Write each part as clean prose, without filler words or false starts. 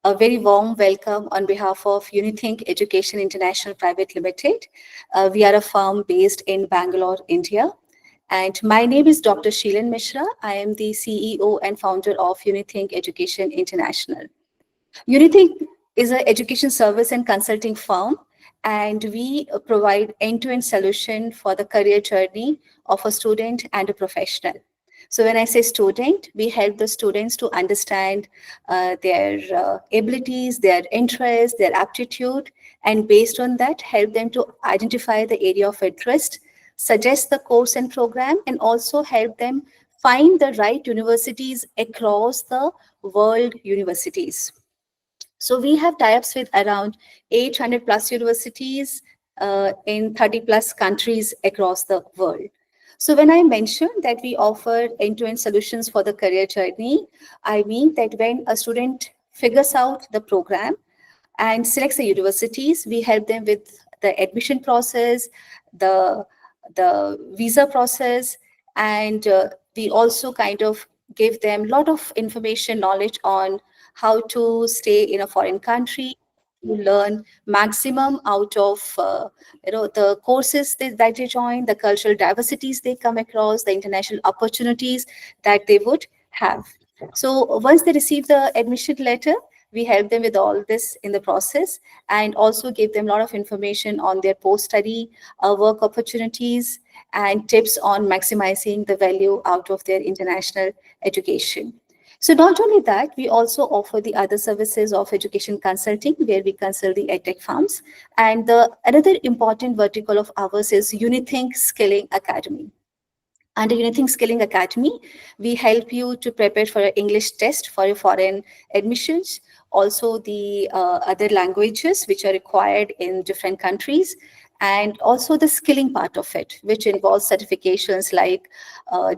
A very warm welcome on behalf of Unithink Education International Private Limited. We are a firm based in Bangalore, India. And my name is Dr. Sheelan Mishra. I am the CEO and founder of Unithink Education International. Unithink is an education service and consulting firm, and we provide end-to-end solution for the career journey of a student and a professional. So when I say student, we help the students to understand their abilities, their interests, their aptitude, and based on that, help them to identify the area of interest, suggest the course and program, and also help them find the right universities across the world universities. So we have tie-ups with around 800 plus universities in 30 plus countries across the world. So when I mentioned that we offer end-to-end solutions for the career journey, I mean that when a student figures out the program and selects the universities, we help them with the admission process, the, the visa process, and we also kind of give them a lot of information, knowledge on how to stay in a foreign country, to learn maximum out of the courses that they join, the cultural diversities they come across, the international opportunities that they would have. So once they receive the admission letter, we help them with all this in the process and also give them a lot of information on their post-study work opportunities and tips on maximizing the value out of their international education. So not only that, we also offer the other services of education consulting, where we consult the edtech firms. And the another important vertical of ours is Unithink Skilling Academy. Under Unithink Skilling Academy, we help you to prepare for an English test for your foreign admissions, also the other languages which are required in different countries, and also the skilling part of it, which involves certifications like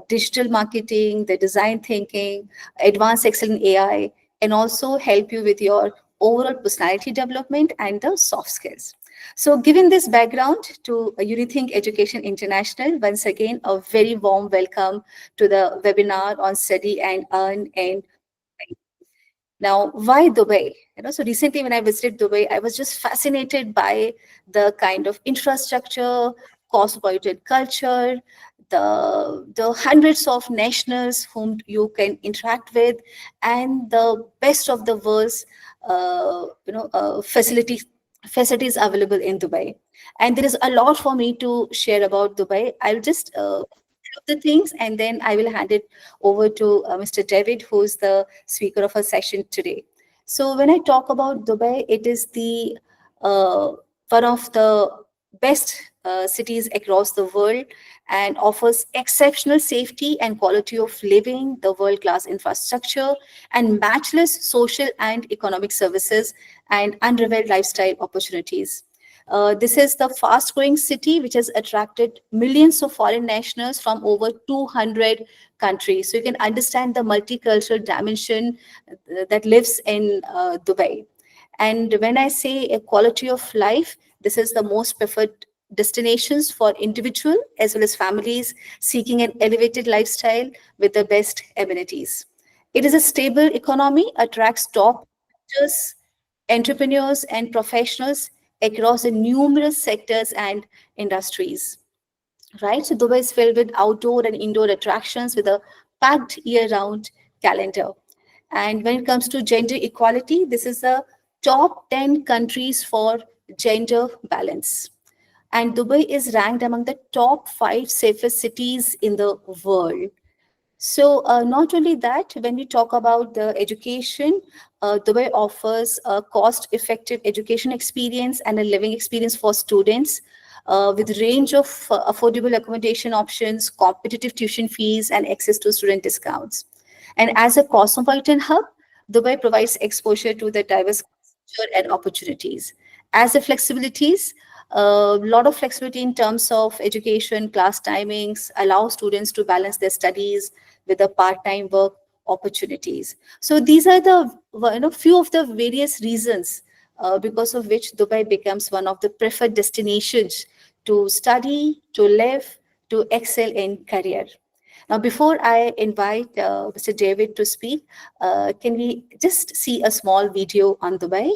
digital marketing, the design thinking, advanced Excel in AI, and also help you with your overall personality development and the soft skills. So given this background to Unithink Education International, once again, a very warm welcome to the webinar on Study and Earn and now, why Dubai? So recently when I visited Dubai, I was just fascinated by the kind of infrastructure, cosmopolitan culture, the hundreds of nationals whom you can interact with, and the best of the world's facilities available in Dubai. And there is a lot for me to share about Dubai. I'll just the things, and then I will hand it over to Mr. David, who's the speaker of our session today. So when I talk about Dubai, it is the one of the best cities across the world and offers exceptional safety and quality of living, the world-class infrastructure, and matchless social and economic services and unrivaled lifestyle opportunities. This is the fast-growing city which has attracted millions of foreign nationals from over 200 countries. So you can understand the multicultural dimension that lives in Dubai. And when I say a quality of life, this is the most preferred destinations for individual as well as families seeking an elevated lifestyle with the best amenities. It is a stable economy, attracts top investors, entrepreneurs and professionals across the numerous sectors and industries. Right? So Dubai is filled with outdoor and indoor attractions with a packed year-round calendar. And when it comes to gender equality, this is the top 10 countries for gender balance. And Dubai is ranked among the top 5 safest cities in the world. So not only that, when we talk about the education, Dubai offers a cost-effective education experience and a living experience for students with range of affordable accommodation options, competitive tuition fees, and access to student discounts. And as a cosmopolitan hub, Dubai provides exposure to the diverse culture and opportunities. As the flexibilities, a lot of flexibility in terms of education, class timings, allow students to balance their studies with the part-time work opportunities. So these are the few of the various reasons because of which Dubai becomes one of the preferred destinations to study, to live, to excel in career. Now, before I invite Mr. David to speak, can we just see a small video on Dubai?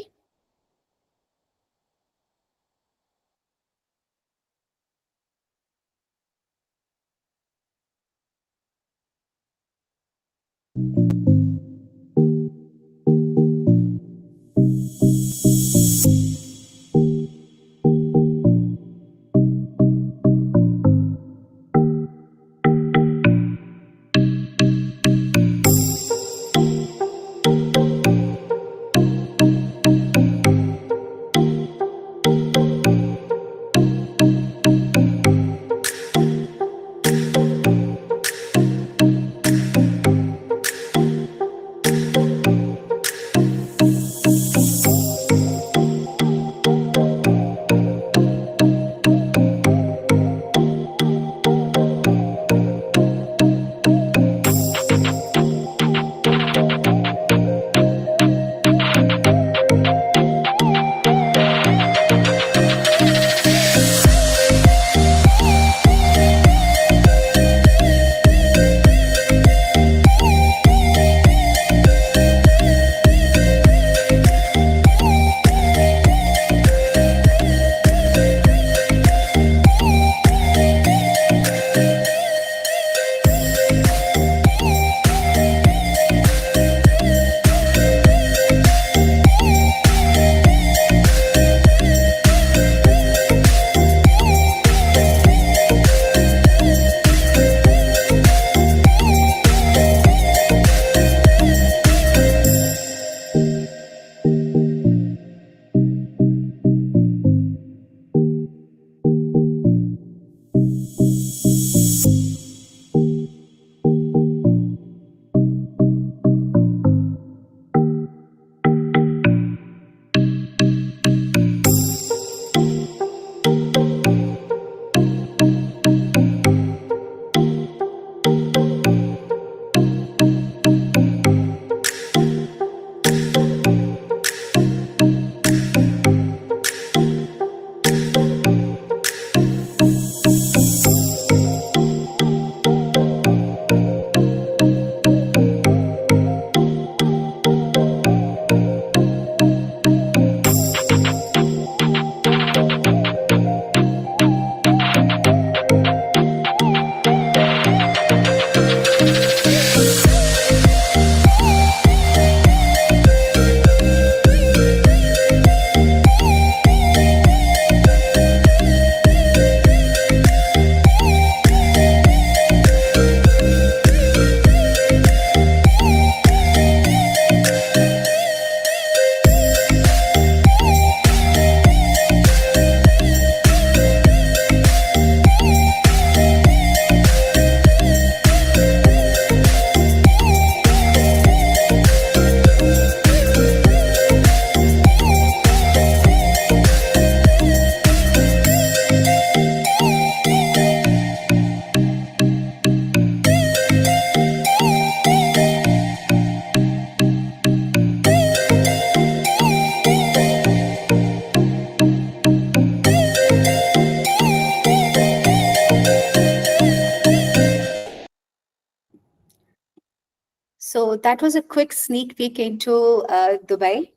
So that was a quick sneak peek into Dubai.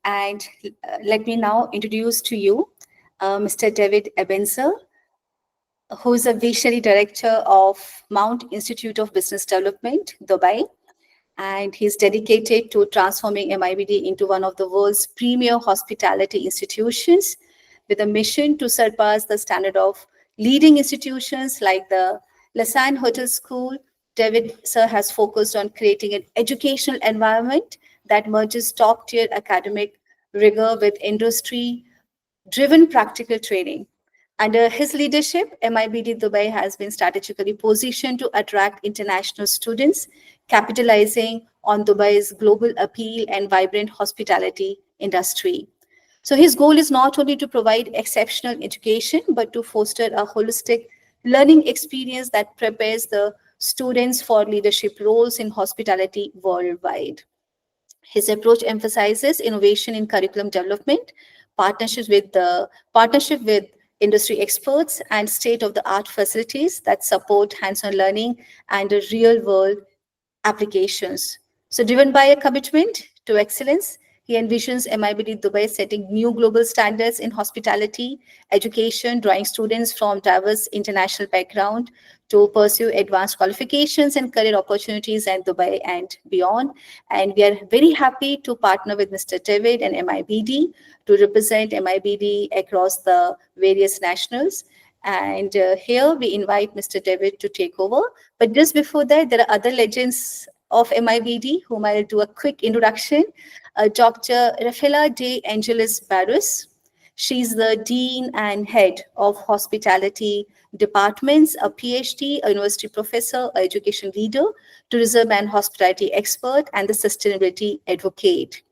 And let me now introduce to you Mr. David Ebenzer, who is a visionary director of Mount Institute of Business Development, Dubai. And he's dedicated to transforming MIBD into one of the world's premier hospitality institutions with a mission to surpass the standard of leading institutions like the Lausanne Hotel School. David Sir has focused on creating an educational environment that merges top-tier academic rigor with industry-driven practical training. Under his leadership, MIBD Dubai has been strategically positioned to attract international students, capitalizing on Dubai's global appeal and vibrant hospitality industry. So his goal is not only to provide exceptional education, but to foster a holistic learning experience that prepares the students for leadership roles in hospitality worldwide. His approach emphasizes innovation in curriculum development, partnership with industry experts, and state-of-the-art facilities that support hands-on learning and real-world applications. So, driven by a commitment to excellence, he envisions MIBD Dubai setting new global standards in hospitality, education, drawing students from diverse international background to pursue advanced qualifications and career opportunities in Dubai and beyond. And we are very happy to partner with Mr. David and MIBD to represent MIBD across the various nationals. And here we invite Mr. David to take over. But just before that, there are other legends of MIBD whom I'll do a quick introduction. Dr. Rafaela de Angelis Barros. She's the Dean and Head of Hospitality Departments, a PhD, a university professor, an education leader, tourism and hospitality expert, and the sustainability advocate.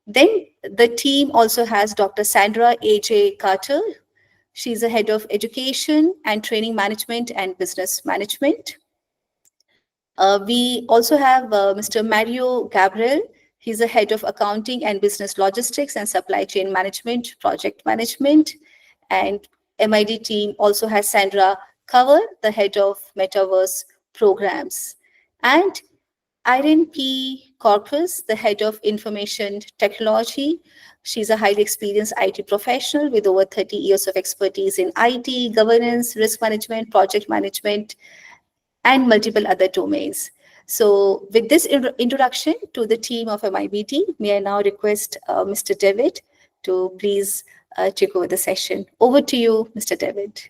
Then the team also has Dr. Sandra A.J. Carter. She's a head of education and training management and business management. We also have Mr. Mario Gabriel. He's the head of accounting and business logistics and supply chain management, project management. And MID team also has Sandra Cover, the head of metaverse programs. And Irene P. Corpus, the head of information technology. She's a highly experienced IT professional with over 30 years of expertise in IT, governance, risk management, project management, and multiple other domains. So with this introduction to the team of MIBT, may I now request Mr. David to please take over the session. Over to you, Mr. David.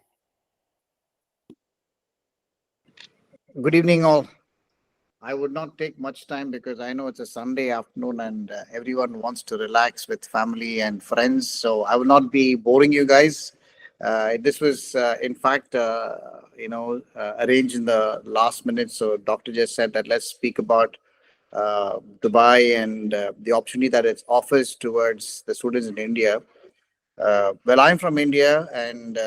Good evening, all. I would not take much time because I know it's a Sunday afternoon and everyone wants to relax with family and friends. So I will not be boring you guys. This was, in fact, arranged in the last minute. So Doctor just said that let's speak about Dubai and the opportunity that it offers towards the students in India. Well, I'm from India and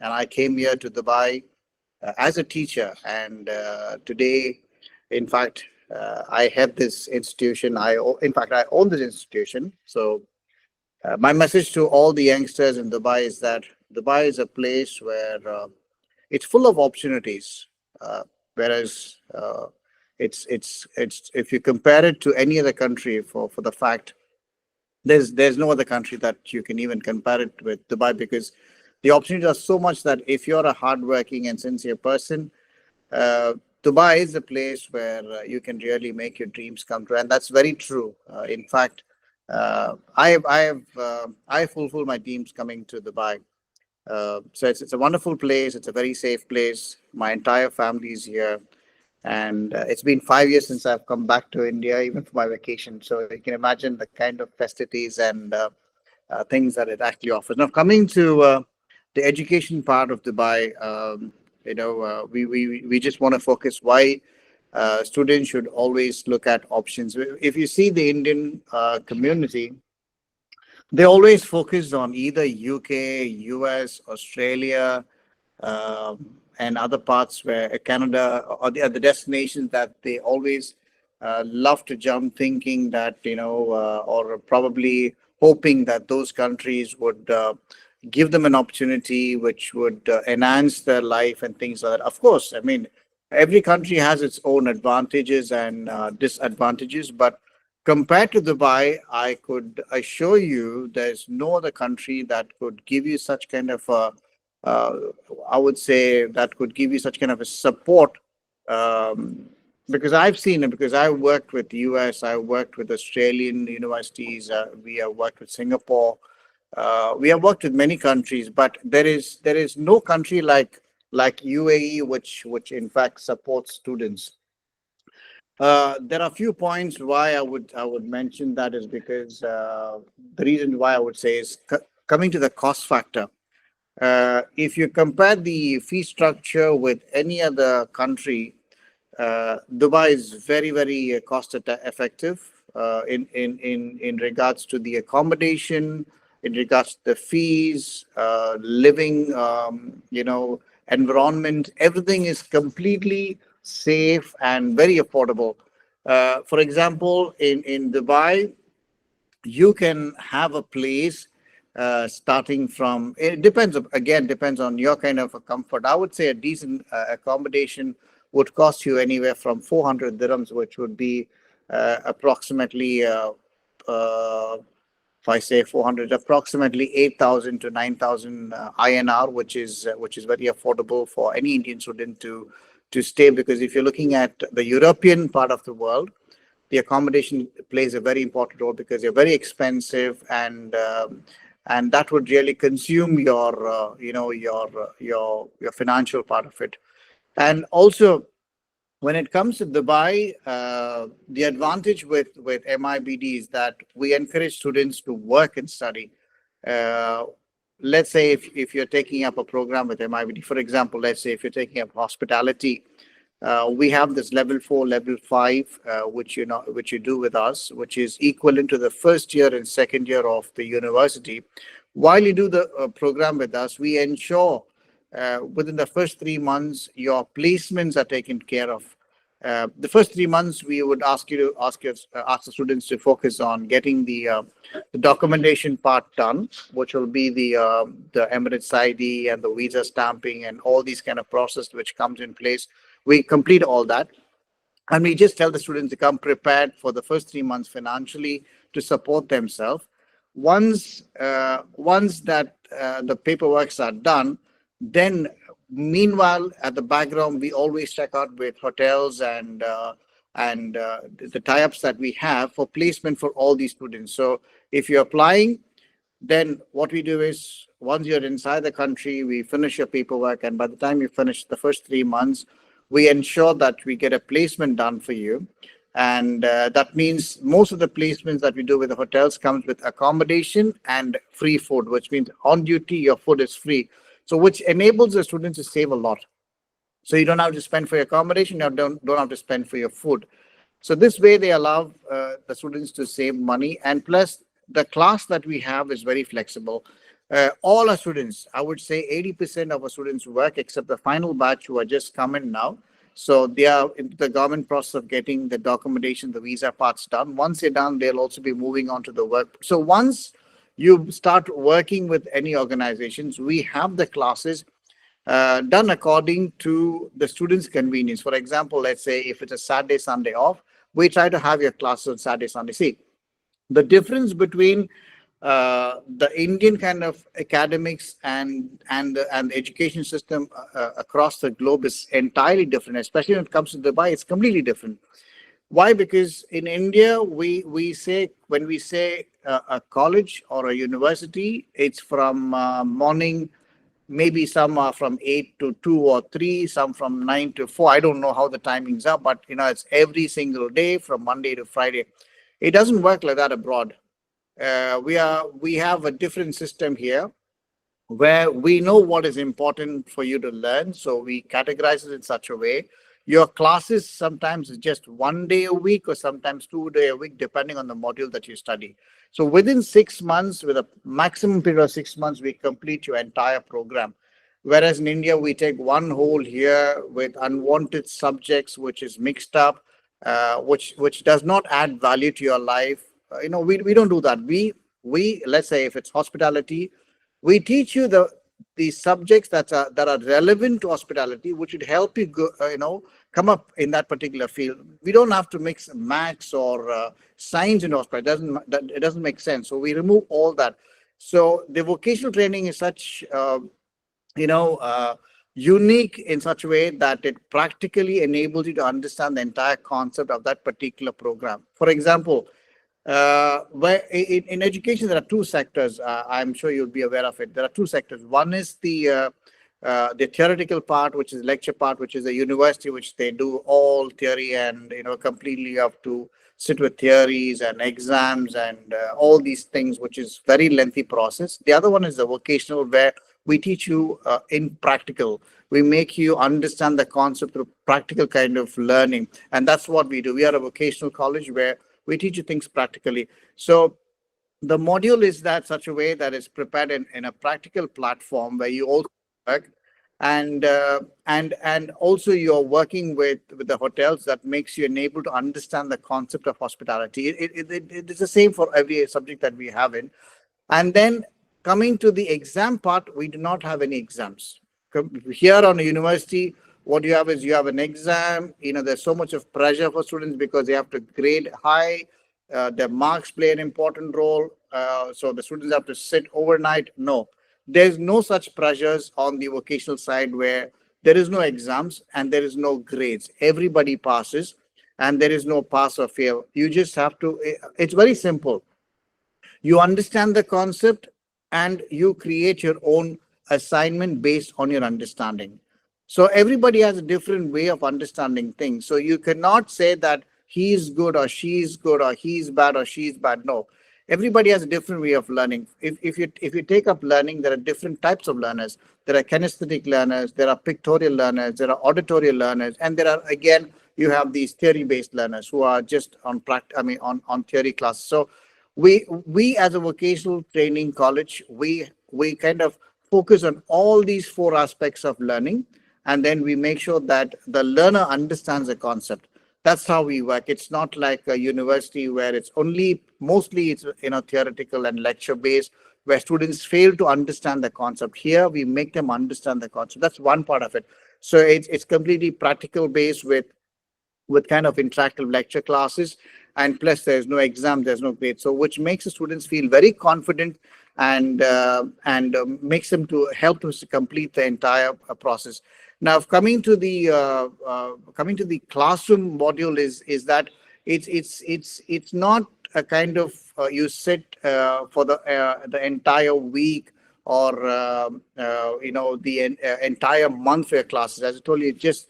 I came here to Dubai as a teacher. And today, in fact, I have this institution. I own this institution. So my message to all the youngsters in Dubai is that Dubai is a place where it's full of opportunities, whereas it's if you compare it to any other country, for the fact there's no other country that you can even compare it with Dubai, because the opportunities are so much that if you're a hardworking and sincere person, Dubai is a place where you can really make your dreams come true, and that's very true. In fact, I fulfill my dreams coming to Dubai. So it's a wonderful place. It's a very safe place. My entire family is here, and it's been 5 years since I've come back to India, even for my vacation. So you can imagine the kind of festivities and things that it actually offers. Now, coming to the education part of Dubai, we just want to focus why students should always look at options. If you see the Indian community, they always focus on either UK, US, Australia, and other parts where Canada or the other destinations that they always love to jump, thinking that, or probably hoping that those countries would give them an opportunity which would enhance their life and things like that. Of course, I mean, every country has its own advantages and disadvantages, but compared to Dubai, I could assure you there's no other country that could give you such kind of uh, I would say that could give you such kind of a support, because I've seen it, because I worked with US, I worked with Australian universities, we have worked with Singapore, we have worked with many countries, but there is no country like UAE which in fact supports students. There are a few points why I would mention that is because the reason why I would say is coming to the cost factor. If you compare the fee structure with any other country, Dubai is very, very effective in regards to the accommodation, in regards to the fees, living, environment. Everything is completely safe and very affordable. For example, in Dubai, you can have a place starting from, it depends, again, depends on your kind of a comfort. I would say a decent accommodation would cost you anywhere from 400 dirhams, which would be approximately, if I say 400, approximately 8,000 to 9,000 INR, which is very affordable for any Indian student to stay. Because if you're looking at the European part of the world, the accommodation plays a very important role because they're very expensive, and that would really consume your your financial part of it. And also, when it comes to Dubai, the advantage with MIBD is that we encourage students to work and study. Uh, let's say if you're taking up a program with MIBD, for example, let's say if you're taking up hospitality, we have this level 4, level 5, which you do with us, which is equivalent to the first year and second year of the university. While you do the program with us, we ensure within the first 3 months your placements are taken care of. The first 3 months, we would ask the students to focus on getting the documentation part done, which will be the Emirates ID and the visa stamping and all these kind of process which comes in place. We complete all that, and we just tell the students to come prepared for the first 3 months financially to support themselves. Once that the paperworks are done, then meanwhile at the background we always check out with hotels and the tie-ups that we have for placement for all these students. So if you're applying, then what we do is once you're inside the country, we finish your paperwork, and by the time you finish the first 3 months, we ensure that we get a placement done for you. And that means most of the placements that we do with the hotels comes with accommodation and free food, which means on duty your food is free. So which enables the students to save a lot. So you don't have to spend for your accommodation, you don't have to spend for your food. So this way they allow the students to save money, and plus the class that we have is very flexible. All our students, I would say 80% of our students work except the final batch who are just coming now. So they are in the government process of getting the documentation, the visa parts done. Once they're done, they'll also be moving on to the work. So once you start working with any organizations, we have the classes done according to the students' convenience. For example, let's say if it's a Saturday, Sunday off, we try to have your classes on Saturday, Sunday. See, the difference between the Indian kind of academics and the education system across the globe is entirely different. Especially when it comes to Dubai, it's completely different. Why? Because in India, we say when we say a college or a university, it's from morning. Maybe some are from 8 to 2 or 3, some from 9 to 4. I don't know how the timings are, but it's every single day from Monday to Friday. It doesn't work like that abroad. We have a different system here where we know what is important for you to learn. So we categorize it in such a way. Your classes sometimes is just 1 day a week or sometimes 2 day a week, depending on the module that you study. So within 6 months, with a maximum period of 6 months, we complete your entire program. Whereas in India, we take one whole year with unwanted subjects, which is mixed up, which does not add value to your life. We don't do that. We let's say if it's hospitality, we teach you the subjects that are relevant to hospitality, which would help you come up in that particular field. We don't have to mix maths or science in hospitality. It doesn't make sense. So we remove all that. So the vocational training is such you know unique in such a way that it practically enables you to understand the entire concept of that particular program. For example, where in education, there are two sectors. I'm sure you'll be aware of it. There are two sectors. One is the theoretical part, which is lecture part, which is a university, which they do all theory and completely have to sit with theories and exams and all these things, which is very lengthy process. The other one is the vocational, where we teach you in practical. We make you understand the concept through practical kind of learning, and that's what we do. We are a vocational college where we teach you things practically. So the module is that such a way that is prepared in a practical platform where you also work, and also you're working with the hotels. That makes you able to understand the concept of hospitality. It is the same for every subject that we have in. And then Coming to the exam part, we do not have any exams. Here on a university, what you have is you have an exam. There's so much of pressure for students because they have to grade high. Their marks play an important role. So the students have to sit overnight. No, there's no such pressures on the vocational side where there is no exams and there is no grades. Everybody passes and there is no pass or fail. You just have to, it's very simple. You understand the concept and you create your own assignment based on your understanding. So everybody has a different way of understanding things. So you cannot say that he's good or she's good or he's bad or she's bad. No, everybody has a different way of learning. If you take up learning, there are different types of learners. There are kinesthetic learners, there are pictorial learners, there are auditory learners, and there are, again, you have these theory based learners who are just on on theory classes. So we as a vocational training college, we kind of focus on all these four aspects of learning, and then we make sure that the learner understands the concept. That's how we work. It's not like a university where it's only mostly it's theoretical and lecture based, where students fail to understand the concept. Here we make them understand the concept. That's one part of it. So it's completely practical based with kind of interactive lecture classes, and plus there's no exam, there's no grade, so which makes the students feel very confident, and makes them to help them to complete the entire process. Now coming to the classroom module is that it's not a kind of you sit for the entire week, or the entire month for your classes. As I told you, it just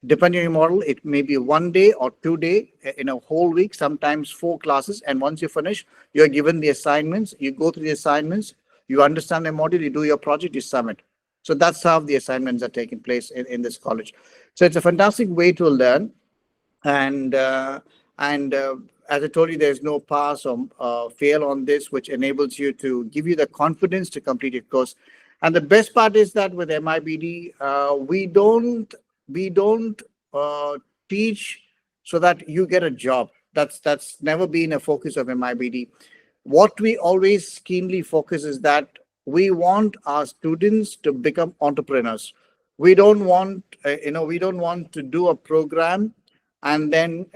depending on your model, it may be 1 day or 2 day in a whole week, sometimes 4 classes. And once you finish, you're given the assignments, you go through the assignments, you understand the module, you do your project, you submit. So that's how the assignments are taking place in this college. So it's a fantastic way to learn. And as I told you, there's no pass or fail on this, which enables you to give you the confidence to complete your course. And the best part is that with MIBD, we don't uh, teach so that you get a job. That's never been a focus of MIBD. What we always keenly focus is that we want our students to become entrepreneurs. We don't want to do a program and then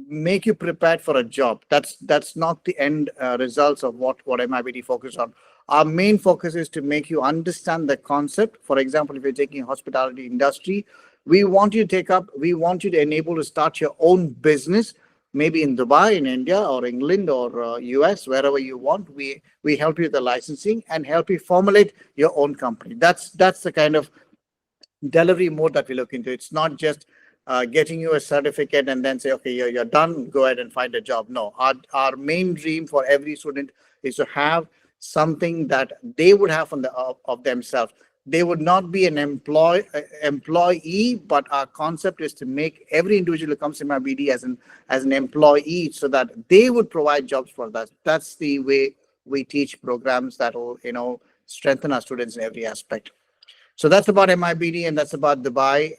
make you prepared for a job. That's not the end results of what MIBD focus on. Our main focus is to make you understand the concept. For example, if you're taking hospitality industry, we want you to enable to start your own business, maybe in Dubai, in India, or England, or US, wherever you want. We help you with the licensing and help you formulate your own company. That's the kind of delivery mode that we look into. It's not just getting you a certificate and then say, okay, you're done, go ahead and find a job. No, our main dream for every student is to have something that they would have of themselves. They would not be an employee, but our concept is to make every individual who comes to MIBD as an employee, so that they would provide jobs for that. That's the way we teach programs that will strengthen our students in every aspect. So that's about MIBD, and that's about Dubai.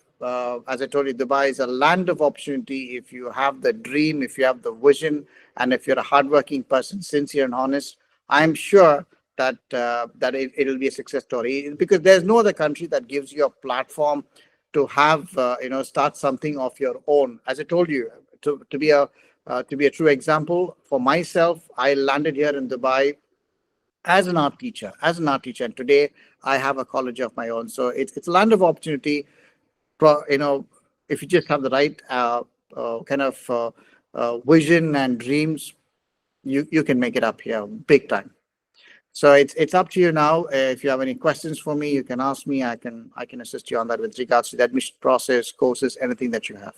As I told you, Dubai is a land of opportunity. If you have the dream, if you have the vision, and if you're a hardworking person, sincere and honest, I'm sure that it'll be a success story, because there's no other country that gives you a platform to have start something of your own. As I told you, to be a true example for myself, I landed here in Dubai as an art teacher, and today I have a college of my own. So it's a land of opportunity. Pro, you know if you just have the right kind of vision and dreams, you can make it up here big time. So it's up to you now. If you have any questions for me, you can ask me. I can assist you on that with regards to the admission process, courses, anything that you have.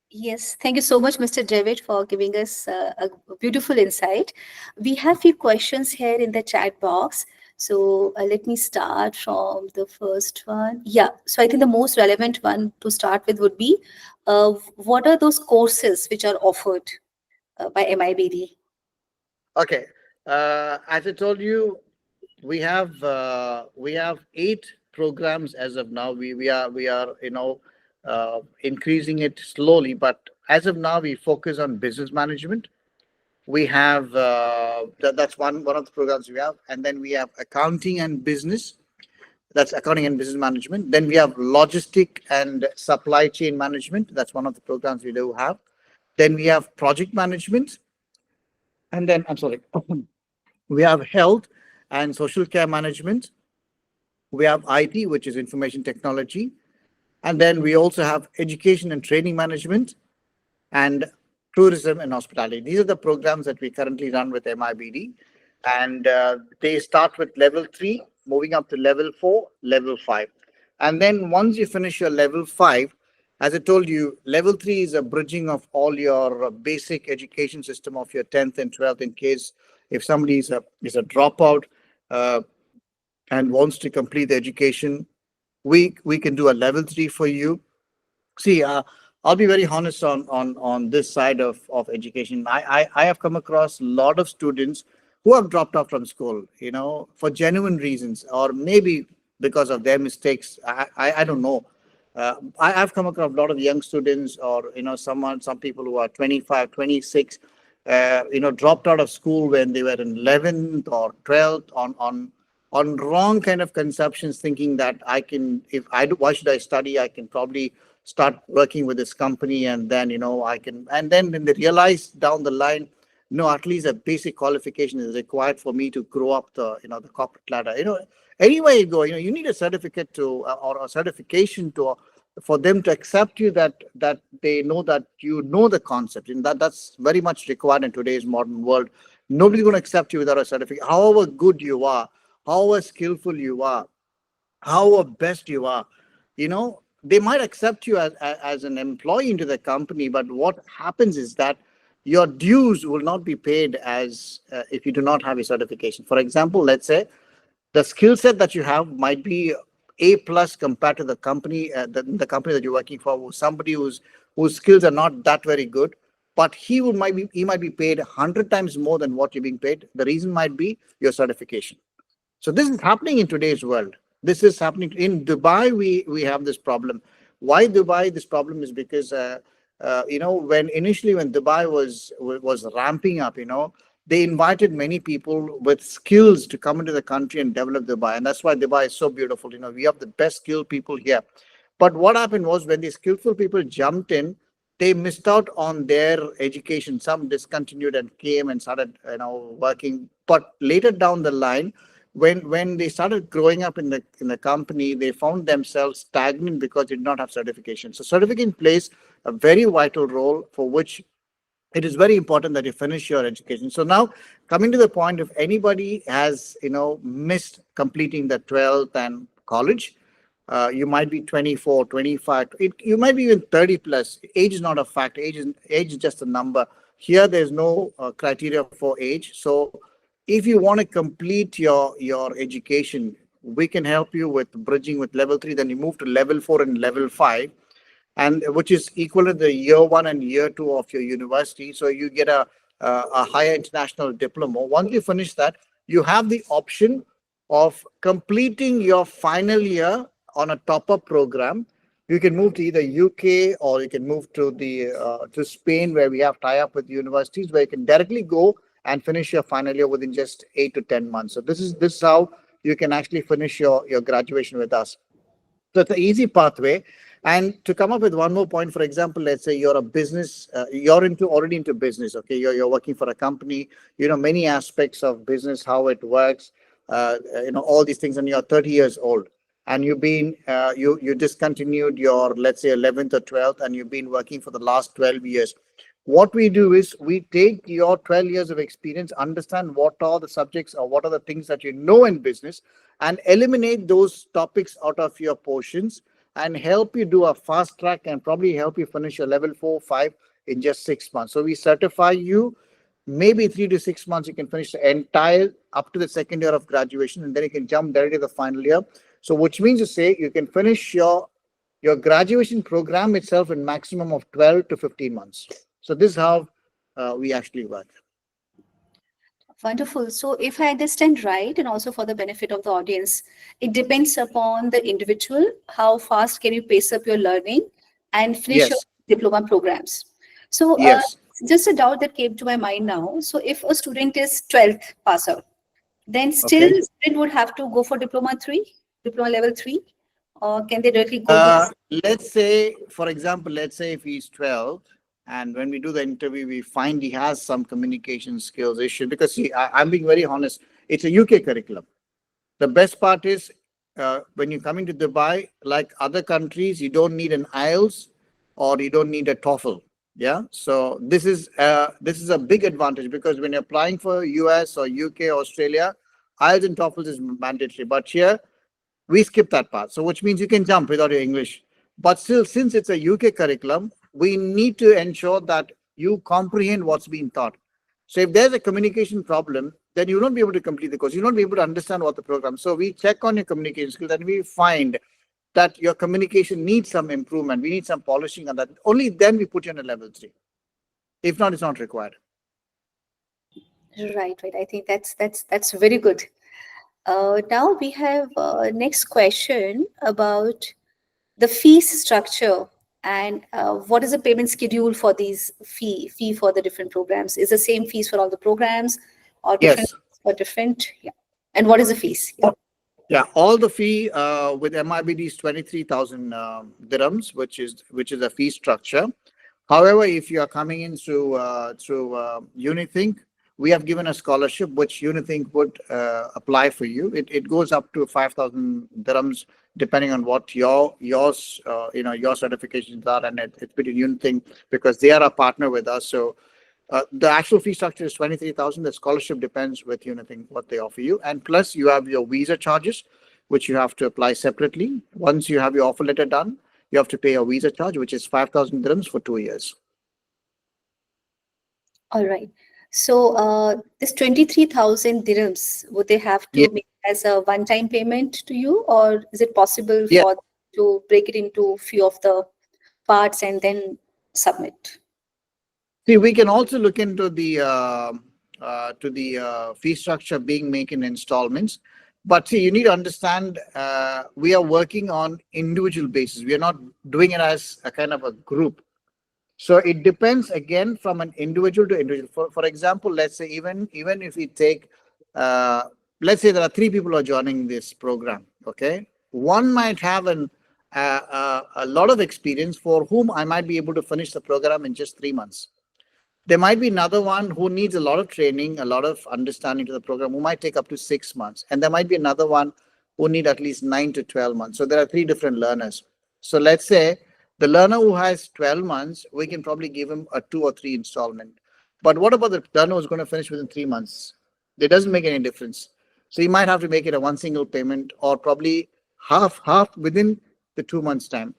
Yes, thank you so much, Mr. David, for giving us a beautiful insight. We have few questions here in the chat box. So let me start from the first one. Yeah, so I think the most relevant one to start with would be what are those courses which are offered by MIBD? Okay. As I told you, we have 8 programs as of now. We are increasing it slowly, but as of now we focus on business management, We have that's one of the programs we have, and then we have accounting and business. That's accounting and business management. Then we have logistic and supply chain management. That's one of the programs we do have. Then we have project management, and then I'm sorry, we have health and social care management. We have IT, which is information technology, and then we also have education and training management and tourism and hospitality. These are the programs that we currently run with MIBD, and they start with level three, moving up to level four, level five, and then once you finish your level five, as I told you, level three is a bridging of all your basic education system of your 10th and 12th. In case if somebody is a dropout uh, and wants to complete the education, we can do a level three for you. See, I'll be very honest on this side of education. I have come across a lot of students who have dropped out from school, for genuine reasons, or maybe because of their mistakes. I don't know. I've come across a lot of young students, or some people who are 25, 26, dropped out of school when they were in 11th or 12th on wrong kind of conceptions, thinking that I can, if I do, why should I study? I can probably start working with this company, and then I can, and then when they realize down the line, no, at least a basic qualification is required for me to grow up the corporate ladder. Anywhere you go, you need a certificate to or a certification to for them to accept you, that they know that you know the concept, and that's very much required in today's modern world. Nobody's going to accept you without a certificate, however good you are, however skillful you are, how best you are. They might accept you as an employee into the company, but what happens is that your dues will not be paid as if you do not have a certification. For example, let's say the skill set that you have might be A plus compared to the company, the company that you're working for. Somebody whose skills are not that very good, but he might be paid 100 times more than what you're being paid. The reason might be your certification. So this is happening in today's world. This is happening in Dubai. We have this problem. Why Dubai? This problem is because when Dubai was ramping up, they invited many people with skills to come into the country and develop Dubai, and that's why Dubai is so beautiful. We have the best skilled people here. But what happened was, when these skillful people jumped in, they missed out on their education. Some discontinued and came and started, working. But later down the line, when they started growing up in the company, they found themselves stagnant because they did not have certification. So certification plays a very vital role, for which it is very important that you finish your education. So now, coming to the point, if anybody has missed completing the 12th and college, you might be 24, 25, you might be even 30 plus. Age is not a fact. Age is just a number. Here there's no criteria for age. So if you want to complete your education, we can help you with bridging with level 3. Then you move to level 4 and level 5, and which is equal to the year 1 and year 2 of your university. So you get a higher international diploma. Once you finish that, you have the option of completing your final year on a top-up program. You can move to either UK, or you can move to Spain, where we have tie-up with universities, where you can directly go and finish your final year within just 8 to 10 months. So this is how you can actually finish your graduation with us. So it's an easy pathway. And to come up with one more point, for example, let's say you're a business, you're already into business. Okay, you're working for a company. Many aspects of business, how it works, all these things, and you're 30 years old, and you discontinued your, let's say, 11th or 12th, and you've been working for the last 12 years. What we do is, we take your 12 years of experience, understand what are the subjects or what are the things that you know in business, and eliminate those topics out of your portions, and help you do a fast track, and probably help you finish your level 4, 5 in just 6 months. So we certify you, maybe 3 to 6 months, you can finish the entire up to the second year of graduation, and then you can jump directly to the final year. So which means to say, you can finish your graduation program itself in maximum of 12 to 15 months. So this is how we actually work. Wonderful. So, if I understand right, and also for the benefit of the audience, it depends upon the individual. How fast can you pace up your learning and finish your Yes, diploma programs? So, yes. just a doubt that came to my mind now. So if a student is 12th pass out, then still Okay. student would have to go for diploma level 3, or can they directly go with? Let's say, for example, let's say if he's 12, and when we do the interview, we find he has some communication skills issue. Because see, I'm being very honest, it's a UK curriculum. The best part is when you're coming to Dubai, like other countries, you don't need an IELTS or you don't need a TOEFL. Yeah, so this is a big advantage because when you're applying for US or UK, Australia, IELTS and TOEFL is mandatory. But here we skip that part. So which means you can jump without your English. But still, since it's a UK curriculum, we need to ensure that you comprehend what's being taught. So if there's a communication problem, then you won't be able to complete the course. You won't be able to understand what the program. So we check on your communication skills and we find that your communication needs some improvement. We need some polishing on that. Only then we put you on a level 3. If not, it's not required. Right, right. I think that's very good. Now we have next question about the fees structure, and what is the payment schedule for these fee for the different programs? Is the same fees for all the programs, or different Yes. for different? Yeah. And what is the fees? Yeah. Yeah, all the fee with MIBD is 23,000 dirhams, which is a fee structure. However, if you are coming in through Unithink, we have given a scholarship which Unithink would apply for you. It goes up to 5,000 dirhams depending on what your certifications are, and it's between Unithink because they are a partner with us. So the actual fee structure is 23,000. The scholarship depends with Unithink what they offer you, and plus you have your visa charges, which you have to apply separately. Once you have your offer letter done, you have to pay a visa charge, which is 5,000 dirhams for 2 years. All right. So this 23,000 dirhams, would they have Yeah, to make as a one-time payment to you, or is it possible yeah. for to break it into few of the parts and then submit? See, we can also look into the fee structure being made in installments. But see, you need to understand we are working on individual basis. We are not doing it as a kind of a group. So it depends again from an individual to individual. For example, let's say even if we take, uh, let's say there are 3 people who are joining this program. Okay, one might have a lot of experience for whom I might be able to finish the program in just 3 months. There might be another one who needs a lot of training, a lot of understanding to the program, who might take up to 6 months. And there might be another one who need at least 9 to 12 months. So there are 3 different learners. So let's say the learner who has 12 months, we can probably give him a 2 or 3 installment. But what about the learner who's going to finish within 3 months? It doesn't make any difference. So you might have to make it a one single payment or probably half within the 2 months time.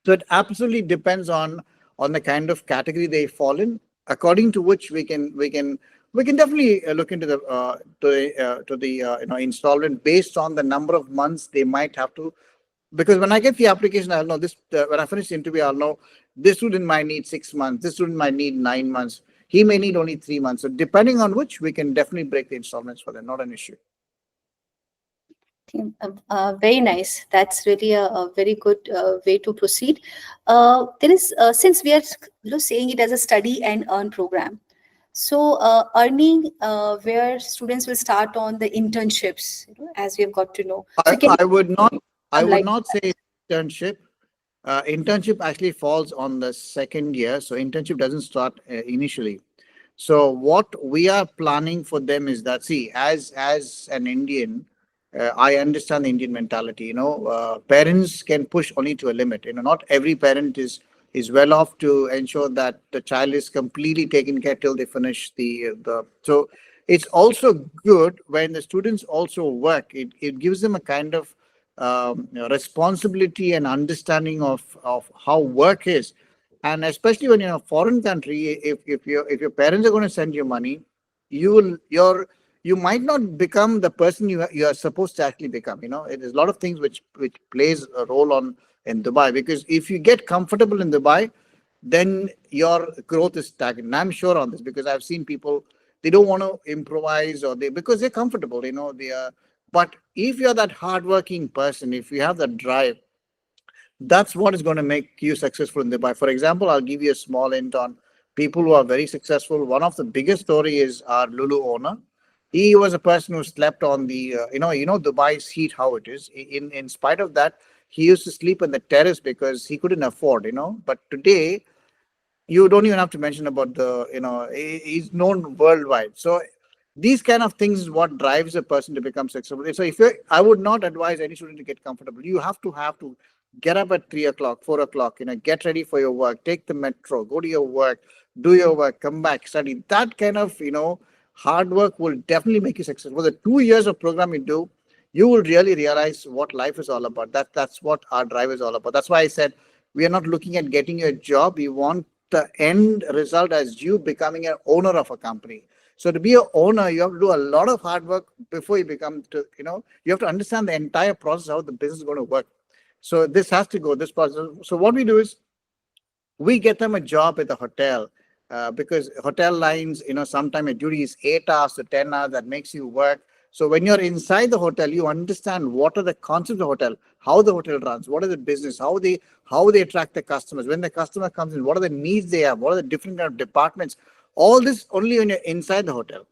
So it absolutely depends on the kind of category they fall in, according to which we can definitely look into the installment based on the number of months they might have to. Because when I get the application, I'll know this. When I finish the interview, I'll know this student might need 6 months. This student might need 9 months. He may need only 3 months. So depending on which, we can definitely break the installments for them. Not an issue. Very nice. That's really a very good way to proceed. There is since we are saying it as a study and earn program, so earning where students will start on the internships, as we have got to know. I, So can you I would not. I some would light? not say internship. Internship actually falls on the second year, so internship doesn't start initially. So what we are planning for them is that, see, as an Indian, I understand the Indian mentality. Parents can push only to a limit. Not every parent is well off to ensure that the child is completely taken care till they finish the. So it's also good when the students also work. It gives them a kind of responsibility and understanding of how work is. And especially when you're in a foreign country, if your parents are going to send you money, you might not become the person you are supposed to actually become. There's a lot of things which plays a role on in Dubai, because if you get comfortable in Dubai, then your growth is stagnant. And I'm sure on this because I've seen people, they don't want to improvise, or because they're comfortable. They are. But if you're that hardworking person, if you have that drive, that's what is going to make you successful in Dubai. For example, I'll give you a small hint on people who are very successful. One of the biggest story is our Lulu owner. He was a person who slept on the, Dubai's heat, how it is. In spite of that, he used to sleep on the terrace because he couldn't afford. But today, you don't even have to mention about he's known worldwide. So these kind of things is what drives a person to become successful. So I would not advise any student to get comfortable. You have to get up at 3 o'clock, 4 o'clock, get ready for your work, take the metro, go to your work, do your work, come back, study. That kind of hard work will definitely make you successful. For the 2 years of program you do, you will really realize what life is all about. That's what our drive is all about. That's why I said we are not looking at getting you a job. We want the end result as you becoming an owner of a company. So to be an owner, you have to do a lot of hard work before you become you have to understand the entire process, how the business is going to work. So this has to go this process. So what we do is we get them a job at the hotel, because hotel lines, sometimes a duty is 8 hours to 10 hours that makes you work. So when you're inside the hotel, you understand what are the concepts of the hotel, how the hotel runs, what is the business, how they attract the customers. When the customer comes in, what are the needs they have, what are the different kind of departments. All this only when you're inside the hotel.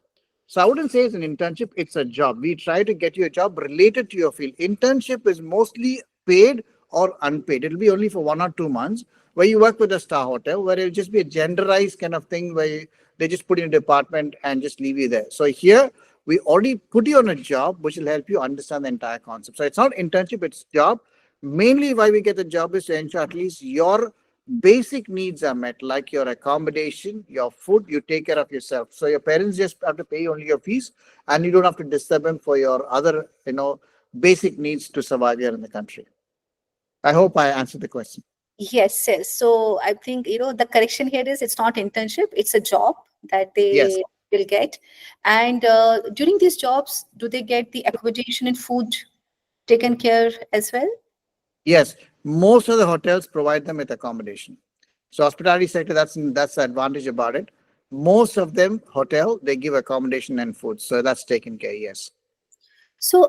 So I wouldn't say it's an internship, it's a job. We try to get you a job related to your field. Internship is mostly paid or unpaid. It'll be only for 1 or 2 months where you work with a star hotel, where it'll just be a genderized kind of thing where they just put you in a department and just leave you there. So here we already put you on a job which will help you understand the entire concept. So it's not internship, it's job. Mainly why we get the job is to ensure at least your basic needs are met, like your accommodation, your food, you take care of yourself. So your parents just have to pay only your fees, and you don't have to disturb them for your other, basic needs to survive here in the country. I hope I answered the question. Yes, yes. So I think, the correction here is it's not internship, it's a job that Yes, they will get. And during these jobs, do they get the accommodation and food taken care as well? yes. Most of the hotels provide them with accommodation. So hospitality sector, that's the advantage about it. Most of them hotel, they give accommodation and food. So that's taken care, yes. So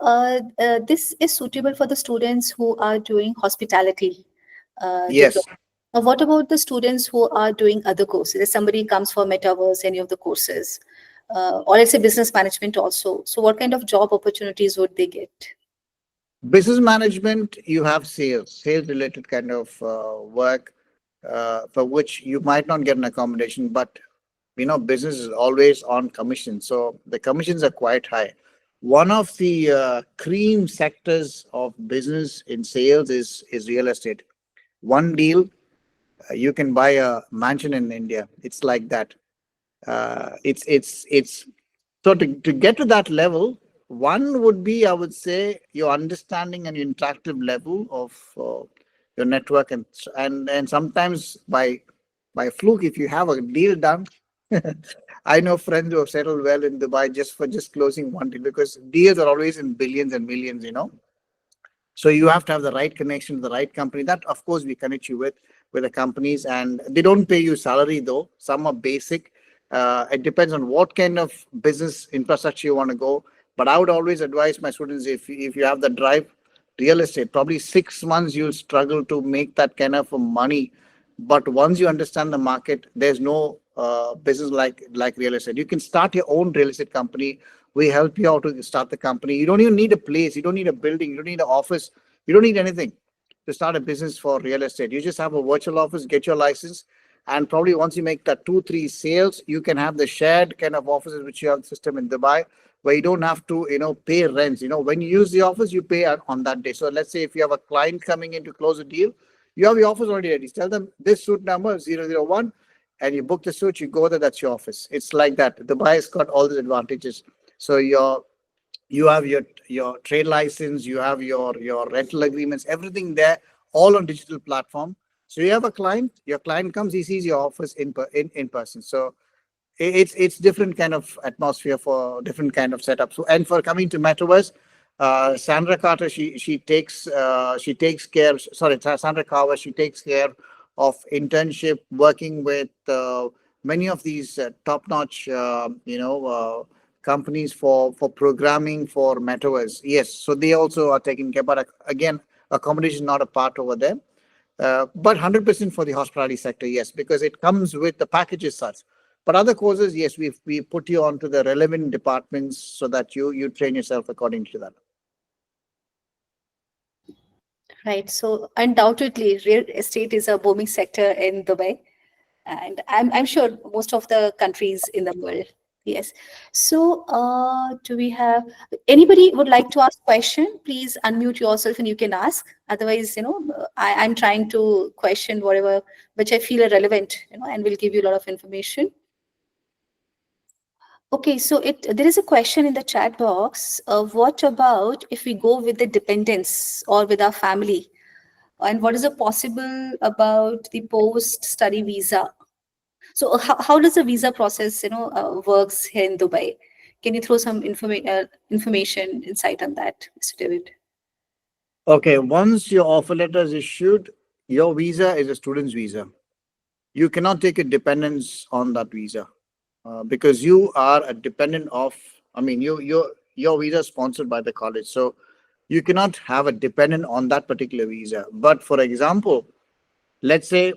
this is suitable for the students who are doing hospitality Yes. diploma. What about the students who are doing other courses? If somebody comes for metaverse, any of the courses, or let's say business management also. So what kind of job opportunities would they get? Business management, you have sales related kind of work, for which you might not get an accommodation, but business is always on commission. So the commissions are quite high. One of the cream sectors of business in sales is real estate. One deal, you can buy a mansion in India. It's like that. It's so to get to that level, one would be, I would say, your understanding and your interactive level of your network, and sometimes by fluke, if you have a deal done. I know friends who have settled well in Dubai just for just closing one deal, because deals are always in billions and millions. So you have to have the right connection to the right company. That, of course, we connect you with the companies, and they don't pay you salary though. Some are basic. It depends on what kind of business infrastructure you want to go. But I would always advise my students, if you have the drive, real estate, probably 6 months you'll struggle to make that kind of money. But once you understand the market, there's no business like real estate. You can start your own real estate company. We help you out to start the company. You don't even need a place. You don't need a building. You don't need an office. You don't need anything to start a business for real estate. You just have a virtual office, get your license, and probably once you make that 2, 3 sales, you can have the shared kind of offices which you have the system in Dubai, where you don't have to pay rents. When you use the office, you pay on that day. So let's say if you have a client coming in to close a deal, you have your office already ready. Tell them this suit number 001, and you book the suit. You go there. That's your office. It's like that. Dubai has got all the advantages. So you have your trade license, you have your rental agreements, everything there, all on digital platform. So you have a client, your client comes, he sees your office in person. So it's different kind of atmosphere for different kind of setup. So, and for coming to metaverse, Sandra Carter, she takes care. Sorry, Sandra Carver, she takes care of internship, working with many of these top-notch, companies for programming for metaverse. Yes, so they also are taking care. But again, accommodation is not a part over there. But 100% for the hospitality sector, yes, because it comes with the packages such. But other courses, yes, we put you onto the relevant departments so that you train yourself according to that. Right. So undoubtedly, real estate is a booming sector in Dubai, and I'm sure most of the countries in the world. Yes. So, do we have anybody would like to ask question? Please unmute yourself and you can ask. Otherwise, I'm trying to question whatever which I feel are relevant, and will give you a lot of information. Okay, so there is a question in the chat box. What about if we go with the dependents or with our family? And what is the possible about the post-study visa? So how does the visa process, works here in Dubai? Can you throw some information insight on that, Mr. David? Okay, once your offer letter is issued, your visa is a student's visa. You cannot take a dependence on that visa because you are a dependent of. I mean, your visa is sponsored by the college, so you cannot have a dependent on that particular visa. But for example, let's say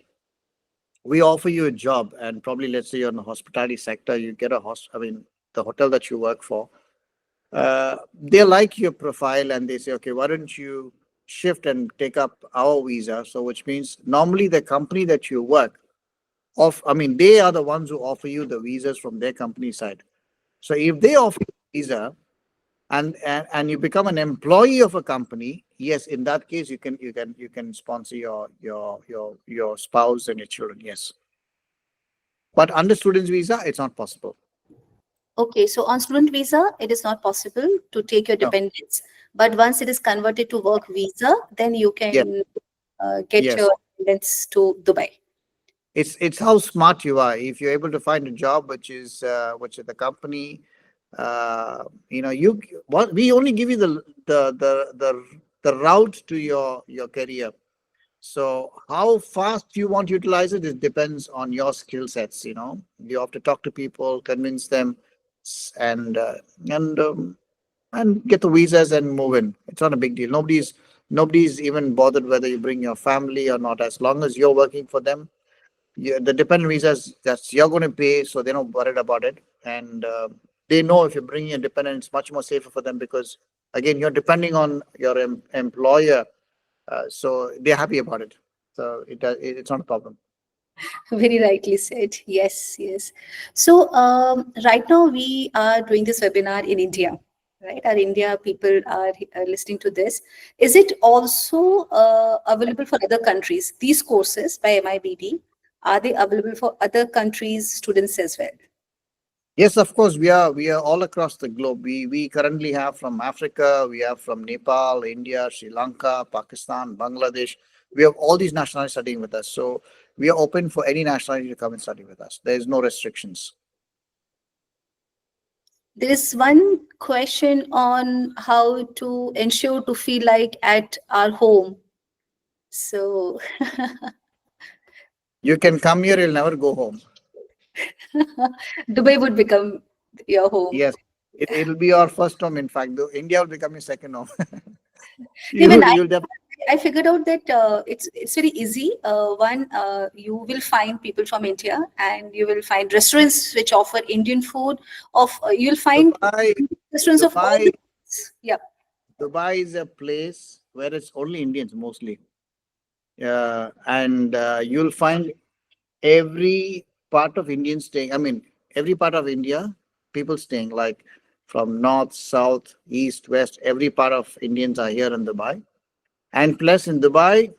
we offer you a job, and probably let's say you're in the hospitality sector, you get I mean, the hotel that you work for, they like your profile and they say, okay, why don't you shift and take up our visa? So, which means normally the company that you work I mean, they are the ones who offer you the visas from their company side. So, if they offer you a visa and you become an employee of a company, yes, in that case you can sponsor your spouse and your children, yes. But under student's visa, it's not possible. Okay, so on student visa, it is not possible to take your No. dependents. But once it is converted to work visa, then you Yes. can get Yes. your dependents to Dubai. It's how smart you are. If you're able to find a job which is the company, you what we only give you the route to your career. So how fast you want to utilize it, it depends on your skill sets. You have to talk to people, convince them, s- and and get the visas and move in. It's not a big deal. Nobody's even bothered whether you bring your family or not. As long as you're working for them, the dependent visas that you're going to pay, so they're not worried about it. And they know if you're bringing a dependent, it's much more safer for them because again, you're depending on your employer, so they're happy about it. So it's not a problem. Very rightly said. Yes, yes. So right now we are doing this webinar in India, right? Our India people are listening to this. Is it also available for other countries? These courses by MIBD, are they available for other countries' students as well? Yes, of course, we are all across the globe. We currently have from Africa, we have from Nepal, India, Sri Lanka, Pakistan, Bangladesh. We have all these nationalities studying with us. So we are open for any nationality to come and study with us. There is no restrictions. There is one question on how to ensure to feel like at our home. So You can come here, you'll never go home. Dubai would become your home. Yes, it'll be our first home. In fact, though India will become your second home. Even You'll definitely. I figured out that it's very easy. One, you will find people from India, and you will find restaurants which offer Indian food. You'll find Dubai, restaurants of all Dubai, the. Yeah, Dubai is a place where it's only Indians mostly. And you'll find every part of Indian staying. I mean, every part of India, people staying like from north, south, east, west. Every part of Indians are here in Dubai. And plus, in Dubai,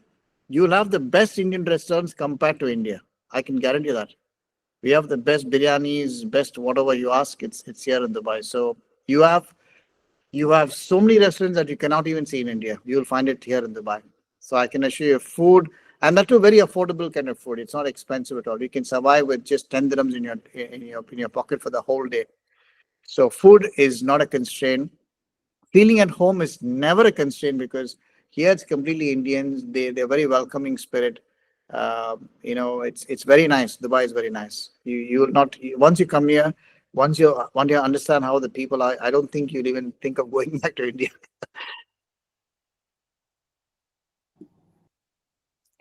you'll have the best Indian restaurants compared to India. I can guarantee that. We have the best biryanis, best whatever you ask. It's here in Dubai. So you have you have so many restaurants that you cannot even see in India. You'll find it here in Dubai. So I can assure you, food, and that too very affordable kind of food. It's not expensive at all. You can survive with just 10 dirhams in your pocket for the whole day. So food is not a constraint. Feeling at home is never a constraint because here it's completely Indians. They're very welcoming spirit. It's very nice. Dubai is very nice. You will not once you come here, once you understand how the people are. I don't think you'll even think of going back to India.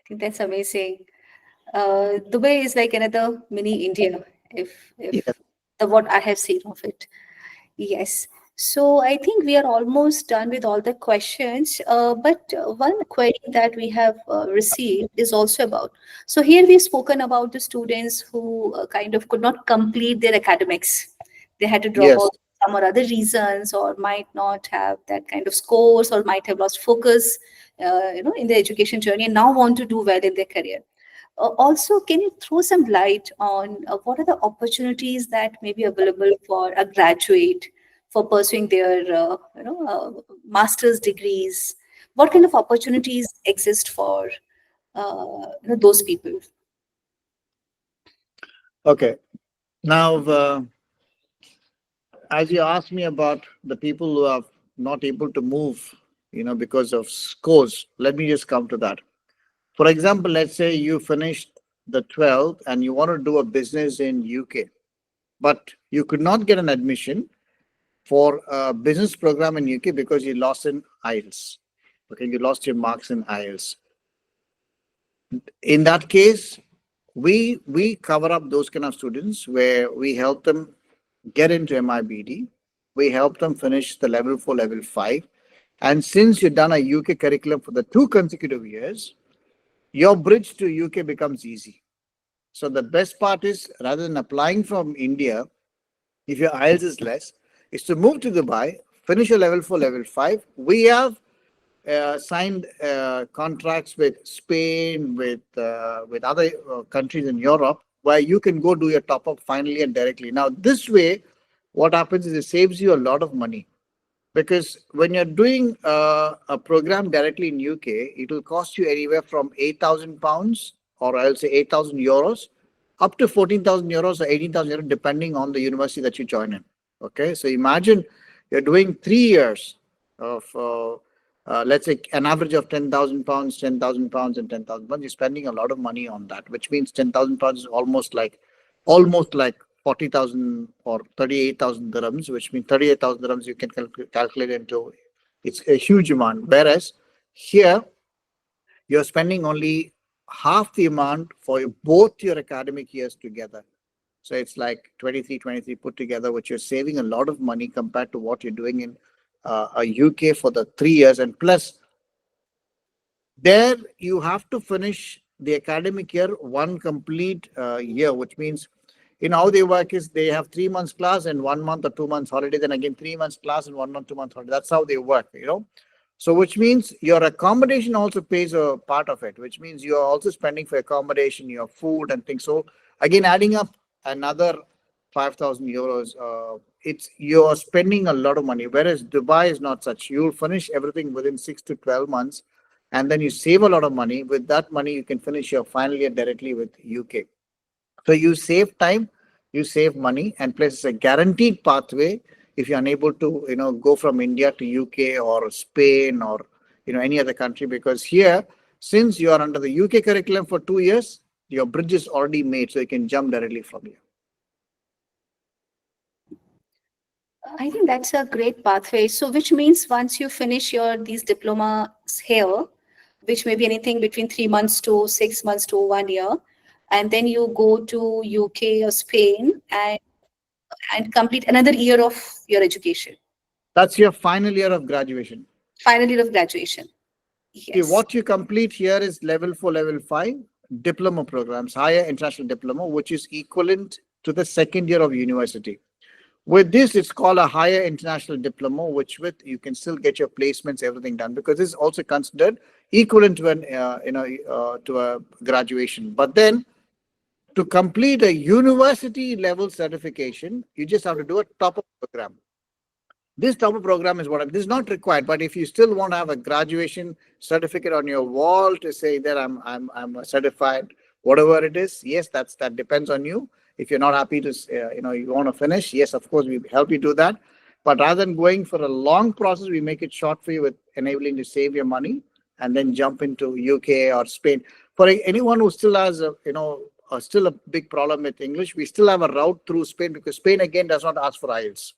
think that's amazing. Dubai is like another mini India, if Yeah. what I have seen of it. Yes. So I think we are almost done with all the questions. But one query that we have received is also about. So here we've spoken about the students who kind of could not complete their academics. They had to drop Yes. out some or other reasons, or might not have that kind of scores, or might have lost focus, in their education journey, and now want to do well in their career. Also, can you throw some light on what are the opportunities that may be available for a graduate for pursuing their, master's degrees? What kind of opportunities exist for those people? Okay. Now, as you asked me about the people who are not able to move, because of scores, let me just come to that. For example, let's say you finished the 12th and you want to do a business in UK, but you could not get an admission for a business program in UK because you lost in IELTS. Okay, you lost your marks in IELTS. In that case, we cover up those kind of students where we help them get into MIBD. We help them finish the level 4, level 5. And since you've done a UK curriculum for the 2 consecutive years, your bridge to UK becomes easy. So the best part is rather than applying from India, if your IELTS is less, is to move to Dubai, finish your level 4, level 5. We have signed contracts with Spain, with other countries in Europe, where you can go do your top up finally and directly. Now, this way, what happens is it saves you a lot of money because when you're doing a program directly in UK, it will cost you anywhere from £8,000 or I'll say €8,000 up to €14,000 or €18,000 depending on the university that you join in. Okay, so imagine you're doing 3 years of let's say an average of £10,000, £10,000, and £10,000. You're spending a lot of money on that, which means £10,000 is almost like 40,000 or 38,000 dirhams, which means 38,000 dirhams you can calculate into. It's a huge amount. Whereas here, you're spending only half the amount for both your academic years together. So it's like 23 put together, which you're saving a lot of money compared to what you're doing in a UK for the 3 years. And plus, there you have to finish the academic year one complete year, which means how they work is they have 3 months class and 1 month or 2 months holiday, then again 3 months class and 1 month, 2 months holiday. That's how they work. So which means your accommodation also pays a part of it, which means you are also spending for accommodation, your food and things. So again, adding up another €5,000, it's you're spending a lot of money. Whereas Dubai is not such. You'll finish everything within 6 to 12 months, and then you save a lot of money. With that money, you can finish your final year directly with UK. So you save time, you save money, and plus it's a guaranteed pathway if you're unable to, go from India to UK or Spain or any other country. Because here, since you are under the UK curriculum for 2 years, your bridge is already made, so you can jump directly from here. I think that's a great pathway. So, which means once you finish your these diplomas here, which may be anything between 3 months to 6 months to 1 year, and then you go to UK or Spain and complete another year of your education, That's your final year of graduation. final year of graduation. See, Yes. what you complete here is level 4, level 5 diploma programs, higher international diploma, which is equivalent to the second year of university. With this, it's called a higher international diploma, which with you can still get your placements, everything done, because this is also considered equivalent to to a graduation. But then to complete a university level certification, you just have to do a top-up program. This type of program is this is not required, but if you still want to have a graduation certificate on your wall to say that I'm certified, whatever it is, yes, that depends on you. If you're not happy to, you want to finish, yes, of course, we help you do that. But rather than going for a long process, we make it short for you with enabling to save your money and then jump into UK or Spain. For anyone who still has still a big problem with English, we still have a route through Spain because Spain again does not ask for IELTS.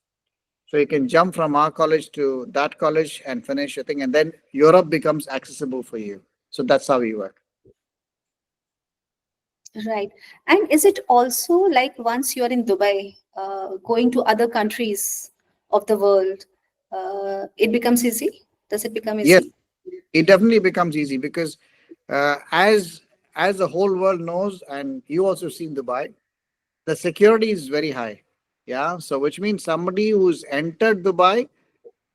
So you can jump from our college to that college and finish your thing, and then Europe becomes accessible for you. So that's how we work. Right. And is it also like once you're in Dubai, going to other countries of the world, it becomes easy? Does it become Yes, easy? it definitely becomes easy because uh, as as the whole world knows, and you also see in Dubai, the security is very high. Yeah, so which means somebody who's entered Dubai,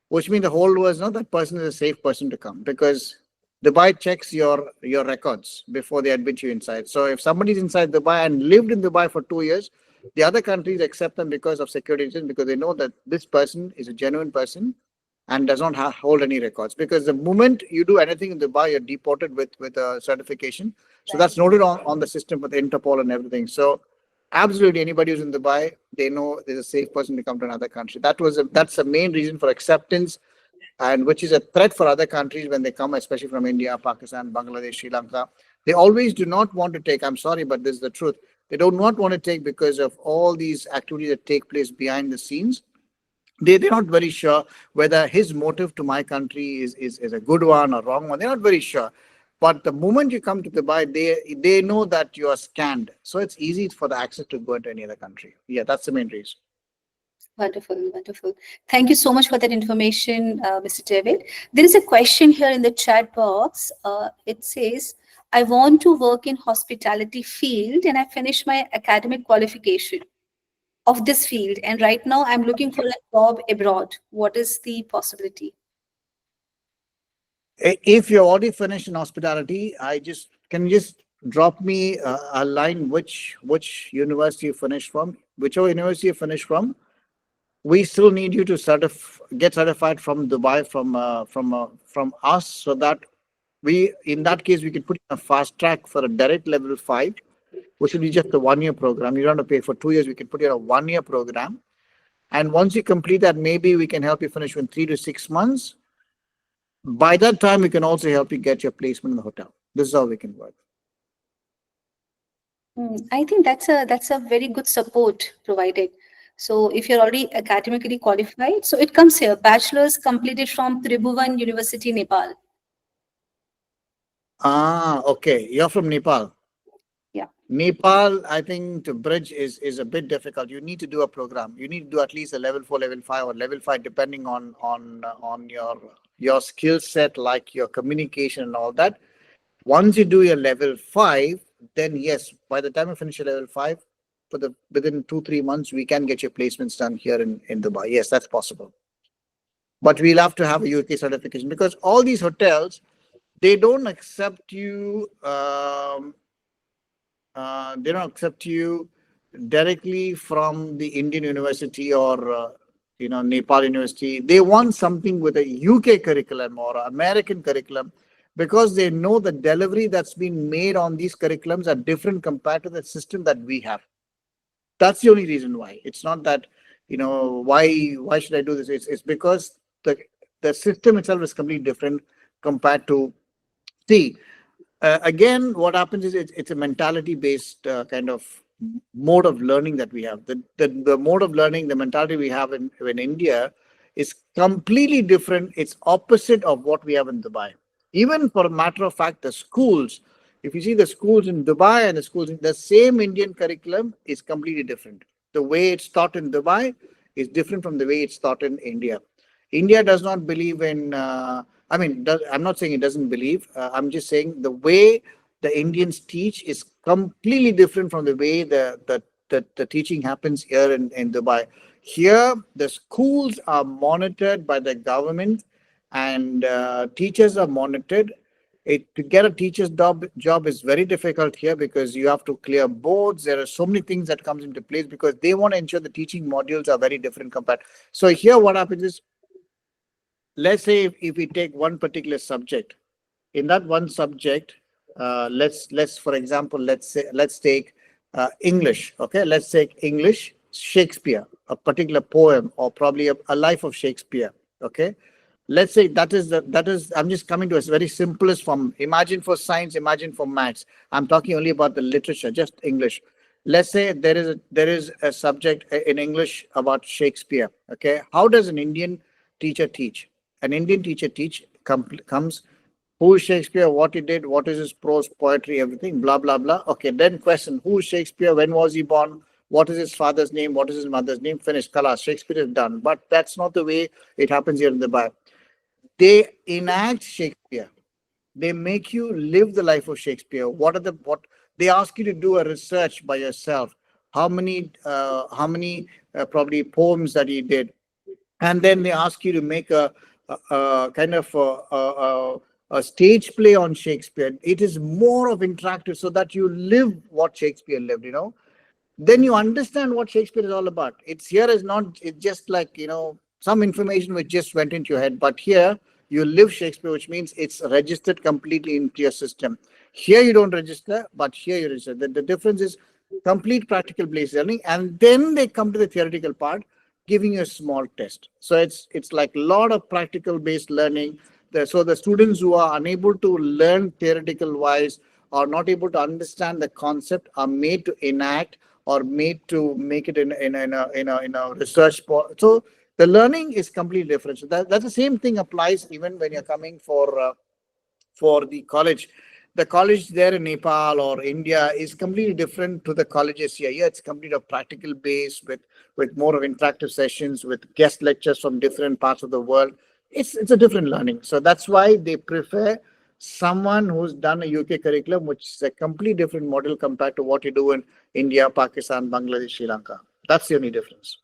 which means the whole world knows that person is a safe person to come because Dubai checks your records before they admit you inside. So if somebody's inside Dubai and lived in Dubai for 2 years, the other countries accept them because of security reasons because they know that this person is a genuine person and does not hold any records. Because the moment you do anything in Dubai, you're deported with a certification. So Right. that's noted on the system with Interpol and everything. So absolutely anybody who's in Dubai, they know there's a safe person to come to another country. That's the main reason for acceptance, and which is a threat for other countries when they come, especially from India, Pakistan, Bangladesh, Sri Lanka. They always do not want to take. I'm sorry, but this is the truth. They do not want to take because of all these activities that take place behind the scenes. They're not very sure whether his motive to my country is a good one or wrong one. They're not very sure. But the moment you come to Dubai, they know that you are scanned. So it's easy for the access to go into any other country. Yeah, that's the main reason. Wonderful, wonderful. Thank you so much for that information, Mr. David. There is a question here in the chat box. It says, I want to work in hospitality field and I finished my academic qualification of this field. And right now I'm looking for a job abroad. What is the possibility? If you're already finished in hospitality, I just can you just drop me a line which university you finished from, whichever university you finished from. We still need you to get certified from Dubai from us, so that we in that case we can put you on a fast track for a direct level 5, which will be just a 1 year program. You don't have to pay for 2 years. We can put you on a 1 year program, and once you complete that, maybe we can help you finish in 3 to 6 months. By that time, we can also help you get your placement in the hotel. This is how we can work. I think that's a very good support provided. So if you're already academically qualified, so it comes here, bachelor's completed from Tribhuvan University, Nepal. Ah, okay. You're from Nepal. Yeah. Nepal, I think to bridge is a bit difficult. You need to do a program. You need to do at least a level 4, level 5, or level 5, depending on your skill set, like your communication and all that. Once you do your level 5, then yes, by the time you finish your level 5, for the within 2 3 months, we can get your placements done here in Dubai. Yes, that's possible. But we'll have to have a UK certification because all these hotels, they don't accept you. They don't accept you directly from the Indian university or Nepal university. They want something with a UK curriculum or American curriculum because they know the delivery that's been made on these curriculums are different compared to the system that we have. That's the only reason why. It's not that why should I do this? It's because the system itself is completely different compared to. See, again, what happens is it's a mentality based kind of mode of learning that we have. The mode of learning, the mentality we have in India is completely different. It's opposite of what we have in Dubai. Even for a matter of fact, the schools, if you see the schools in Dubai and the schools in the same Indian curriculum is completely different. The way it's taught in Dubai is different from the way it's taught in India. India does not believe in I'm not saying it doesn't believe. I'm just saying the way the Indians teach is completely different from the way the teaching happens here in Dubai. Here, the schools are monitored by the government, and teachers are monitored. To get a teacher's job is very difficult here because you have to clear boards. There are so many things that comes into place because they want to ensure the teaching modules are very different compared. So here, what happens is, let's say if we take one particular subject, in that one subject, let's for example, let's take English. Okay, let's take English, Shakespeare, a particular poem, or probably a life of Shakespeare. Okay, let's say that is I'm just coming to a very simplest form. Imagine for science, imagine for maths. I'm talking only about the literature, just English. Let's say there is a subject in English about Shakespeare. Okay, how does an Indian teacher teach? An Indian teacher comes. Who is Shakespeare? What he did? What is his prose, poetry, everything? Blah blah blah. Okay, then question: Who is Shakespeare? When was he born? What is his father's name? What is his mother's name? Finished. Kala. Shakespeare is done. But that's not the way it happens here in the Bible. They enact Shakespeare. They make you live the life of Shakespeare. What they ask you to do a research by yourself. How many probably poems that he did, and then they ask you to make a kind of a stage play on Shakespeare. It is more of interactive, so that you live what Shakespeare lived. Then you understand what Shakespeare is all about. It's here is not, it's just like, some information which just went into your head, but here you live Shakespeare, which means it's registered completely into your system. Here you don't register, but here you register. The difference is complete practical based learning, and then they come to the theoretical part, giving you a small test. So it's like a lot of practical based learning. So the students who are unable to learn theoretical wise, or not able to understand the concept, are made to enact, or made to make it in a research. So the learning is completely different. So that's the same thing applies even when you're coming for the college. The college there in Nepal or India is completely different to the colleges here. Here it's completely practical based, with more of interactive sessions, with guest lectures from different parts of the world. It's a different learning. So that's why they prefer someone who's done a UK curriculum, which is a completely different model compared to what you do in India, Pakistan, Bangladesh, Sri Lanka. That's the only difference.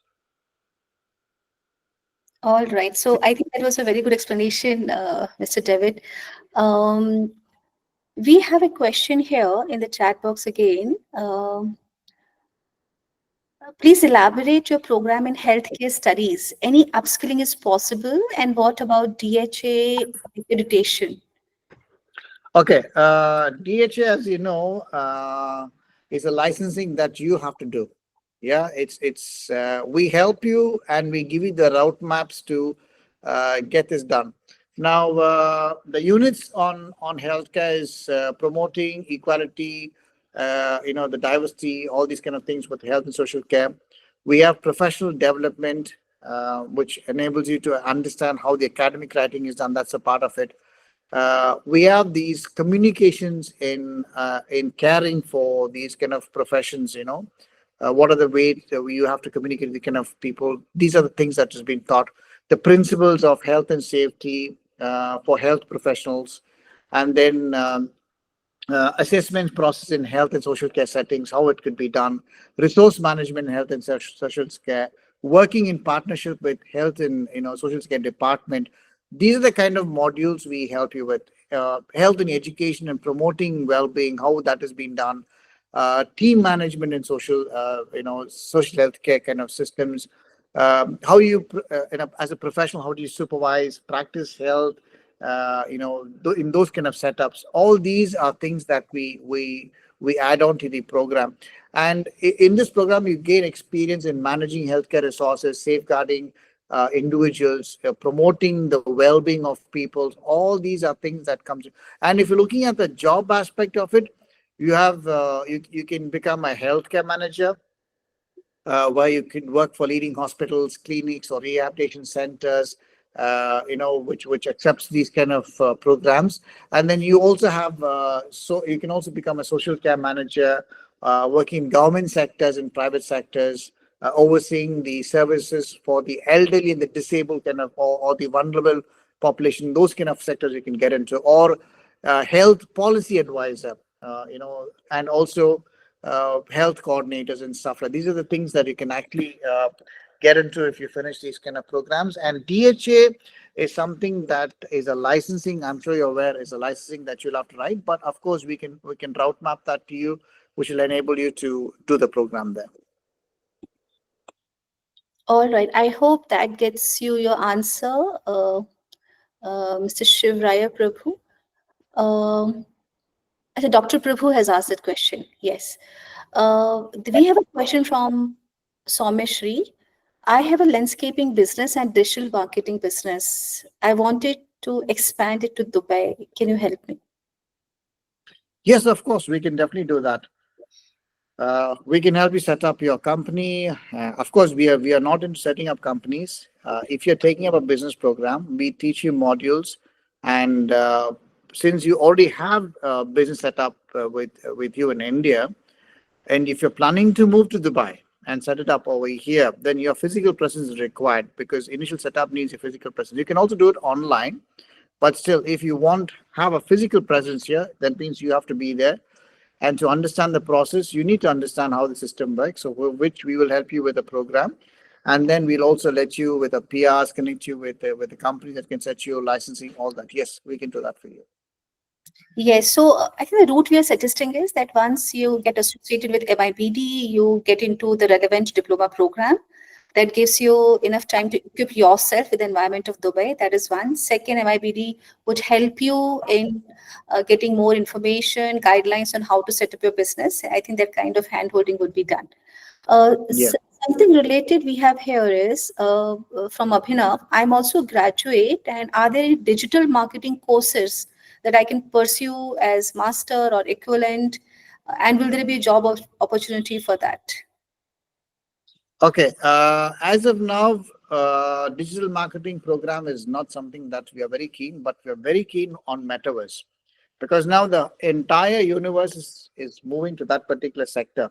All right. So I think that was a very good explanation, Mr. David. Um, we have a question here in the chat box again. Please elaborate your program in healthcare studies. Any upskilling is possible, and what about DHA accreditation? Okay, DHA, as you know, is a licensing that you have to do. Yeah, it's we help you and we give you the route maps to get this done. Now, the units on healthcare is promoting equality, the diversity, all these kind of things with health and social care. We have professional development, which enables you to understand how the academic writing is done. That's a part of it. We have these communications in caring for these kind of professions. What are the ways that you have to communicate with the kind of people? These are the things that has been taught. The principles of health and safety for health professionals, and then assessment process in health and social care settings, how it could be done, resource management in health and social care, working in partnership with health and social care department. These are the kind of modules we help you with. Health and education and promoting well-being, how that has been done. Team management and social health care kind of systems. How you, as a professional, how do you supervise, practice health, in those kind of setups. All these are things that we add on to the program. And in this program, you gain experience in managing healthcare resources, safeguarding individuals, promoting the well-being of people. All these are things that comes. And if you're looking at the job aspect of it, you have you can become a healthcare manager, where you can work for leading hospitals, clinics, or rehabilitation centers, which accepts these kind of programs. And then you also have, so you can also become a social care manager, working in government sectors and private sectors, overseeing the services for the elderly and the disabled kind of, or the vulnerable population. Those kind of sectors you can get into, or health policy advisor, and also health coordinators and stuff like these are the things that you can actually get into if you finish these kind of programs. And DHA is something that is a licensing. I'm sure you're aware is a licensing that you'll have to write, but of course we can route map that to you, which will enable you to do the program there. All right. I hope that gets you your answer, Mr. Shivraya Prabhu. Dr. Prabhu has asked that question. Yes. We have a question from Soumeshri. I have a landscaping business and digital marketing business. I wanted to expand it to Dubai. Can you help me? Yes, of course, we can definitely do that. We can help you set up your company. Of course, we are not into setting up companies. If you're taking up a business program, we teach you modules, and since you already have a business set up with you in India, and if you're planning to move to Dubai and set it up over here, then your physical presence is required because initial setup needs a physical presence. You can also do it online, but still, if you want have a physical presence here, that means you have to be there. And to understand the process, you need to understand how the system works. So, which we will help you with a program, and then we'll also let you with a PRs, connect you with the company that can set you licensing, all that. Yes, we can do that for you. Yes, so I think the route we are suggesting is that once you get associated with MIBD, you get into the relevant diploma program that gives you enough time to equip yourself with the environment of Dubai. That is one. Second, MIBD would help you in getting more information, guidelines on how to set up your business. I think that kind of handholding would be done. Yeah. Something related we have here is from Abhinav. I'm also a graduate, and are there any digital marketing courses that I can pursue as master or equivalent? And will there be a job opportunity for that? Okay. As of now, digital marketing program is not something that we are very keen, but we are very keen on metaverse because now the entire universe is moving to that particular sector.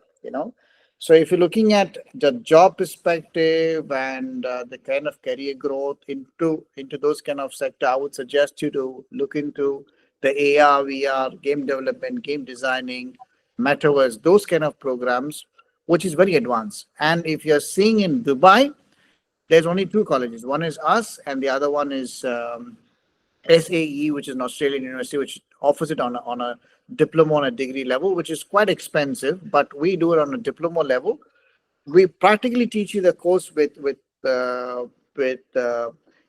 So if you're looking at the job perspective and the kind of career growth into those kind of sector, I would suggest you to look into the AR, VR, game development, game designing, metaverse, those kind of programs, which is very advanced. And if you're seeing in Dubai, there's only two colleges. One is us, and the other one is SAE, which is an Australian university, which offers it on a diploma on a degree level, which is quite expensive, but we do it on a diploma level. We practically teach you the course with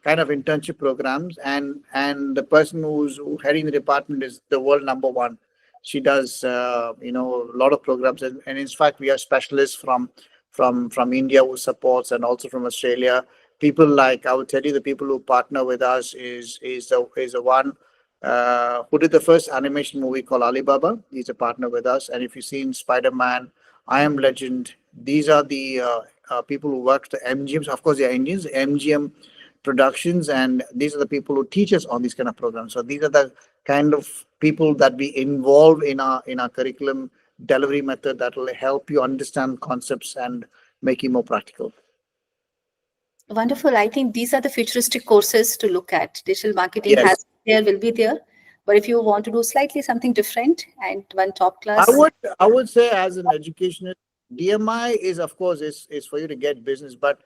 kind of internship programs, and the person who's heading the department is the world number one. She does a lot of programs, and in fact we have specialists from India who supports, and also from Australia. People like, I would tell you, the people who partner with us is the one who did the first animation movie called Alibaba. He's a partner with us. And if you've seen Spider-Man, I Am Legend, these are the people who work the MGMs. Of course, they are Indians, MGM Productions, and these are the people who teach us on these kind of programs. So these are the kind of people that we involve in our curriculum delivery method that will help you understand concepts and make it more practical. Wonderful. I think these are the futuristic courses to look at. Digital marketing Yes. has there, will be there. But if you want to do slightly something different and one top I class, would I would say as an educationist, DMI is of course is for you to get business, but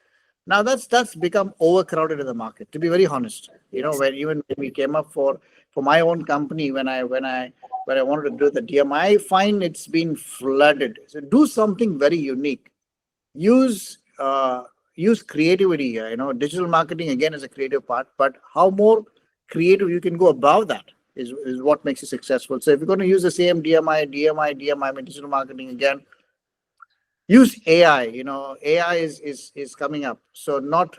now that's become overcrowded in the market. To be very honest, when even when we came up for my own company, when I wanted to do the DMI, I find it's been flooded. So do something very unique. Use creativity here. Digital marketing again is a creative part, but how more creative you can go above that is what makes you successful. So if you're going to use the same DMI, I mean digital marketing again, use AI. AI is coming up. So not,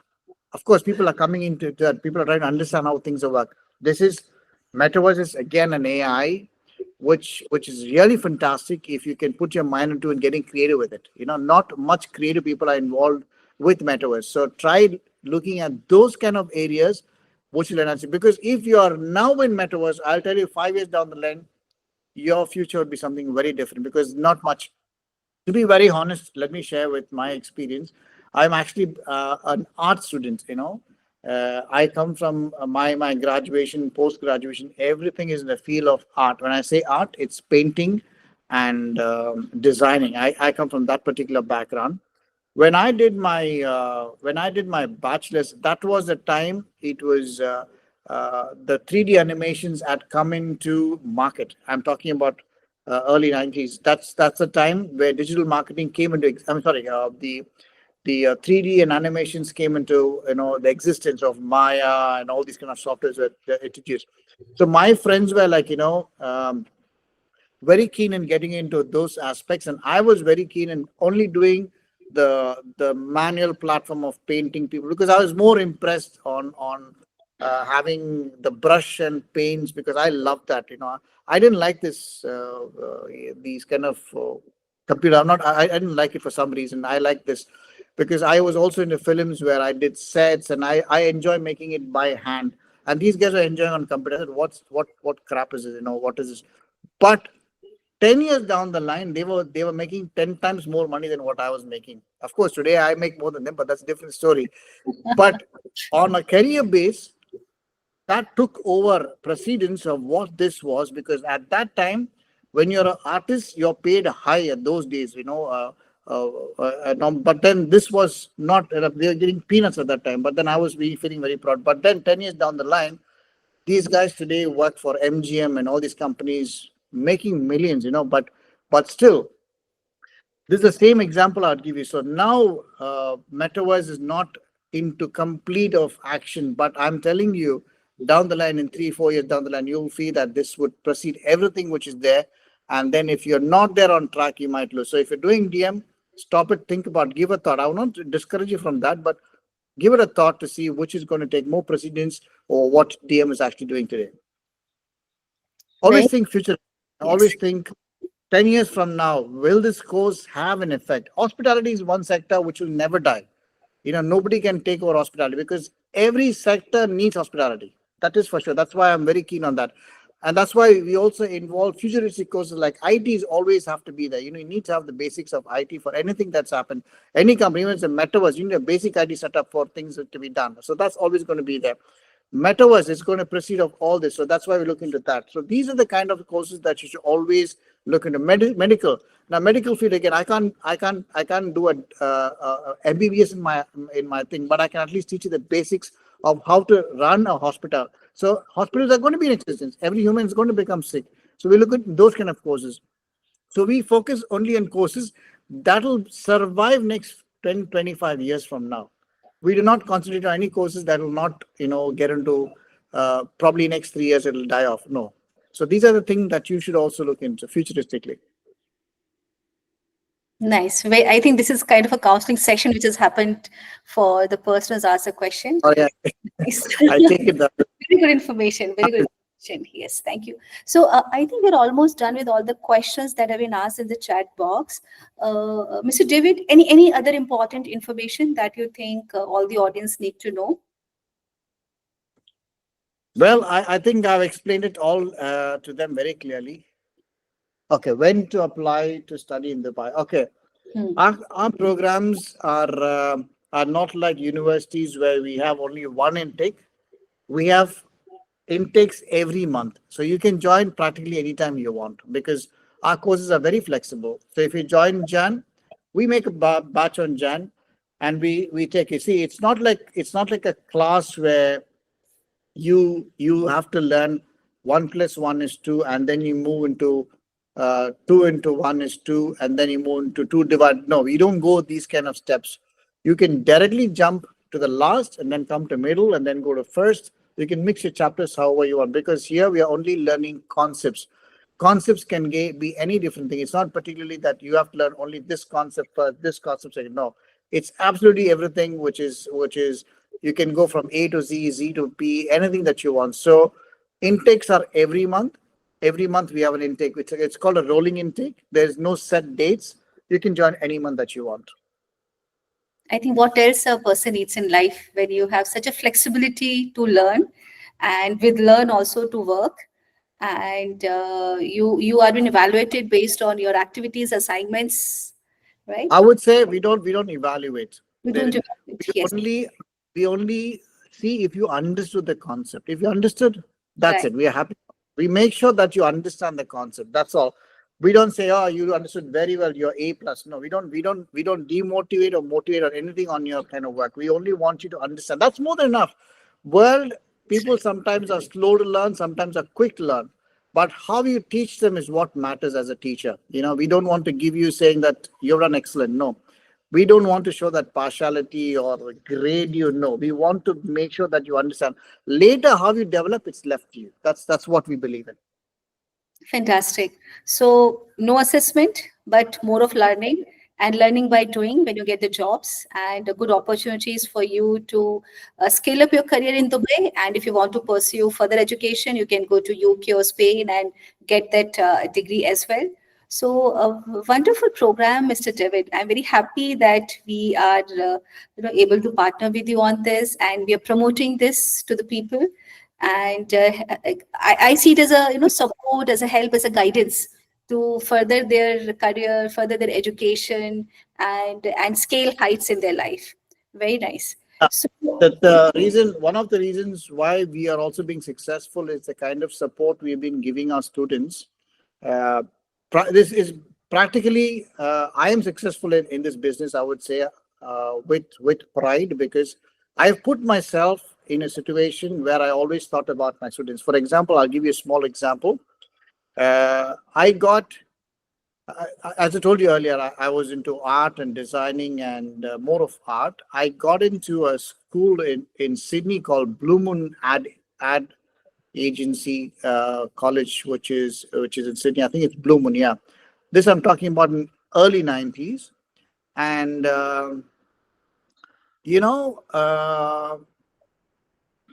of course, people are coming into that. People are trying to understand how things work. This is metaverse is again an AI, which is really fantastic if you can put your mind into and getting creative with it. Not much creative people are involved with metaverse. So try looking at those kind of areas which will enhance it. Because if you are now in metaverse, I'll tell you 5 years down the line, your future would be something very different because not much. To be very honest, let me share with my experience. I'm actually an art student. I come from my graduation, post graduation. Everything is in the field of art. When I say art, it's painting and designing. I come from that particular background. When I did my bachelor's, that was the time it was the 3D animations had come into market. I'm talking about early 90s. That's the time where digital marketing came into. I'm sorry, the 3D and animations came into the existence of Maya and all these kind of softwares were introduced. So my friends were like very keen in getting into those aspects, and I was very keen in only doing the manual platform of painting people because I was more impressed on having the brush and paints because I love that. I didn't like these kind of computer. I didn't like it for some reason. I like this because I was also in the films where I did sets, and I enjoy making it by hand. And these guys are enjoying on computer. I said, what crap is this? What is this? But 10 years down the line, they were making 10 times more money than what I was making. Of course, today I make more than them, but that's a different story. But on a career base, that took over precedence of what this was, because at that time, when you're an artist, you're paid high at those days, but then this was not, they were getting peanuts at that time. But then I was really feeling very proud. But then 10 years down the line, these guys today work for MGM and all these companies making millions, but still, this is the same example I'd give you. So now, metaverse is not into complete of action, but I'm telling you, down the line, in 3, 4 years down the line, you'll see that this would precede everything which is there. And then if you're not there on track, you might lose. So if you're doing DM, stop it, think about, give a thought. I will not discourage you from that, but give it a thought to see which is going to take more precedence or what DM is actually doing today. Always Right? think future. Yes. Always think 10 years from now, will this course have an effect? Hospitality is one sector which will never die. Nobody can take over hospitality because every sector needs hospitality. That is for sure. That's why I'm very keen on that. And that's why we also involve futuristic courses like ITs always have to be there. You need to have the basics of IT for anything that's happened. Any company, even if it's a metaverse, you need a basic IT setup for things to be done. So that's always going to be there. Metaverse is going to proceed of all this. So that's why we look into that. So these are the kind of courses that you should always look into. Medical. Now, medical field, again, I can't do MBBS in my thing, but I can at least teach you the basics of how to run a hospital. So hospitals are going to be in existence. Every human is going to become sick. So we look at those kind of courses. So we focus only on courses that will survive next 10, 25 years from now. We do not concentrate on any courses that will not, get into probably next 3 years, it'll die off. No. So these are the things that you should also look into futuristically. Nice. I think this is kind of a counseling session which has happened for the person who's asked a question. Oh, yeah. Nice. I take it that. Very good information. Very good information. Yes, thank you. So I think we're almost done with all the questions that have been asked in the chat box. Mr. David, any other important information that you think all the audience need to know? Well, I think I've explained it all to them very clearly. Okay, when to apply to study in Dubai. Okay, our programs are not like universities where we have only one intake. We have intakes every month, so you can join practically anytime you want because our courses are very flexible. So if you join Jan, we make a batch on Jan, and we take it. See, it's not like a class where you have to learn 1+1 is 2, and then you move into 2 into 1 is 2, and then you move into 2 divide. No, you don't go these kind of steps. You can directly jump to the last and then come to middle and then go to first. You can mix your chapters however you want, because here we are only learning concepts. Concepts can be any different thing. It's not particularly that you have to learn only this concept first, this concept second. No, it's absolutely everything, which is you can go from A to Z, Z to P, anything that you want. So intakes are every month. Every month we have an intake. It's called a rolling intake. There's no set dates. You can join any month that you want. I think what else a person needs in life when you have such a flexibility to learn and with learn also to work, and you are being evaluated based on your activities, assignments, right? I would say we don't evaluate. We don't There, evaluate. we Yes, only we only see if you understood the concept. If you understood, that's right. it. We are happy. We make sure that you understand the concept. That's all. We don't say, "Oh, you understood very well. You're A+." No, we don't demotivate or motivate or anything on your kind of work. We only want you to understand. That's more than enough. World people sometimes are slow to learn, sometimes are quick to learn. But how you teach them is what matters as a teacher. We don't want to give you saying that you're an excellent. No, we don't want to show that partiality or grade you. No, we want to make sure that you understand. Later, how you develop, it's left to you. That's what we believe in. Fantastic. So no assessment, but more of learning and learning by doing when you get the jobs, and good opportunities for you to scale up your career in Dubai. And if you want to pursue further education, you can go to UK or Spain and get that degree as well. So a wonderful program, Mr. David. I'm very happy that we are able to partner with you on this, and we are promoting this to the people. And I see it as a support, as a help, as a guidance to further their career, further their education, and scale heights in their life. Very nice. So That the reason, one of the reasons why we are also being successful is the kind of support we've been giving our students. Uh, this is practically, I am successful in this business, I would say, with pride, because I've put myself in a situation where I always thought about my students. For example, I'll give you a small example. I got as I told you earlier, I was into art and designing and more of art. I got into a school in Sydney called Blue Moon Ad Agency College, which is in Sydney. I think it's Blue Moon. Yeah, this I'm talking about in early 90s, and you know.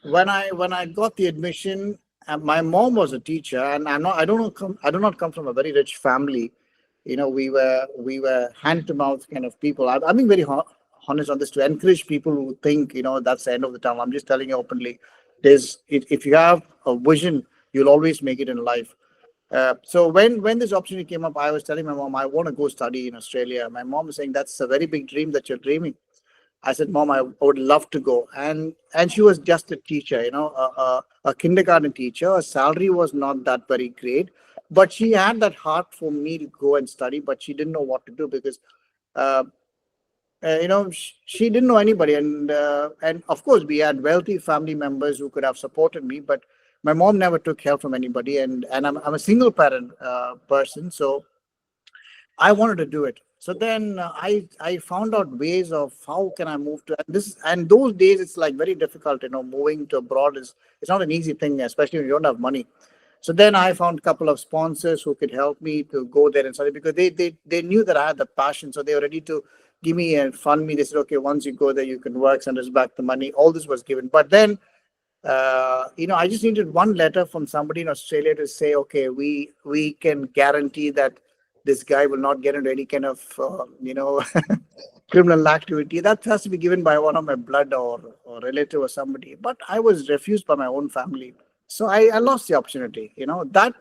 When I got the admission, my mom was a teacher, and I don't know I do not come from a very rich family. We were hand to mouth kind of people. I'm being very honest on this to encourage people who think that's the end of the tunnel. I'm just telling you openly. If you have a vision, you'll always make it in life. So when this opportunity came up, I was telling my mom I want to go study in Australia. My mom was saying that's a very big dream that you're dreaming. I said, Mom, I would love to go. And she was just a teacher, a kindergarten teacher. Her salary was not that very great, but she had that heart for me to go and study, but she didn't know what to do because, uh, she didn't know anybody. And of course, we had wealthy family members who could have supported me, but my mom never took help from anybody. And I'm a single parent person. So I wanted to do it. So then I found out ways of how can I move to this. And those days it's like very difficult. Moving to abroad is it's not an easy thing, especially when you don't have money. So then I found a couple of sponsors who could help me to go there and study because they knew that I had the passion. So they were ready to give me and fund me. They said, okay, once you go there, you can work, send us back the money. All this was given. But then I just needed one letter from somebody in Australia to say, okay, we can guarantee that this guy will not get into any kind of, criminal activity. That has to be given by one of my blood or relative or somebody. But I was refused by my own family. So I lost the opportunity. That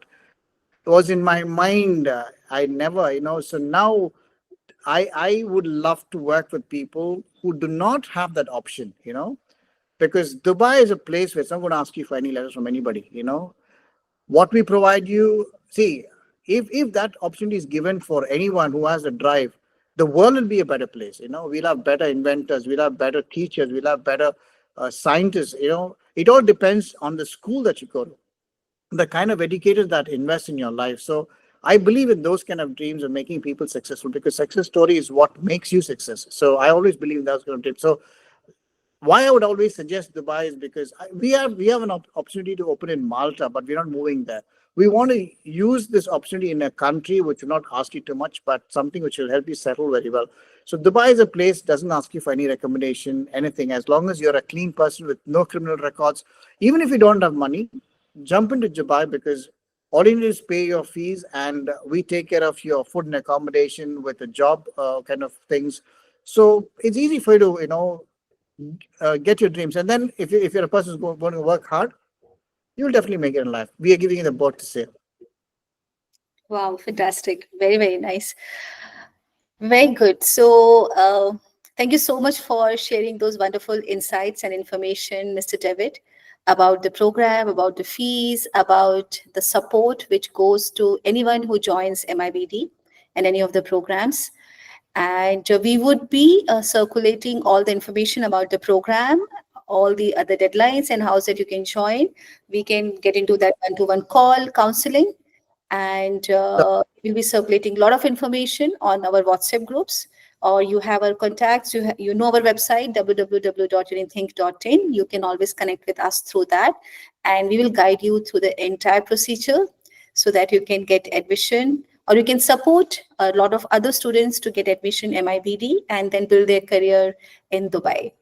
was in my mind. I never, so now I would love to work with people who do not have that option, because Dubai is a place where it's not going to ask you for any letters from anybody. What we provide you. See, if that opportunity is given for anyone who has a drive, the world will be a better place. We'll have better inventors, we'll have better teachers, we'll have better scientists. It all depends on the school that you go to, the kind of educators that invest in your life. So I believe in those kind of dreams of making people successful because success story is what makes you success. So I always believe in those kind of dreams. So why I would always suggest Dubai is because we have an opportunity to open in Malta, but we're not moving there. We want to use this opportunity in a country which will not ask you too much, but something which will help you settle very well. So Dubai is a place doesn't ask you for any recommendation, anything. As long as you're a clean person with no criminal records, even if you don't have money, jump into Dubai because all you need is pay your fees, and we take care of your food and accommodation with a job kind of things. So it's easy for you to get your dreams. And then if you're a person who's going to work hard, you'll definitely make it in life. We are giving you the board to say. wow, fantastic. Very, very nice. Very good. So, thank you so much for sharing those wonderful insights and information, Mr. David, about the program, about the fees, about the support which goes to anyone who joins MIBD and any of the programs. And we would be circulating all the information about the program, all the other deadlines, and how that you can join. We can get into that one-to-one call counseling, and we'll be circulating a lot of information on our WhatsApp groups. Or you have our contacts, you know our website www.unithink.in. You can always connect with us through that, and we will guide you through the entire procedure so that you can get admission, or you can support a lot of other students to get admission MIBD and then build their career in Dubai.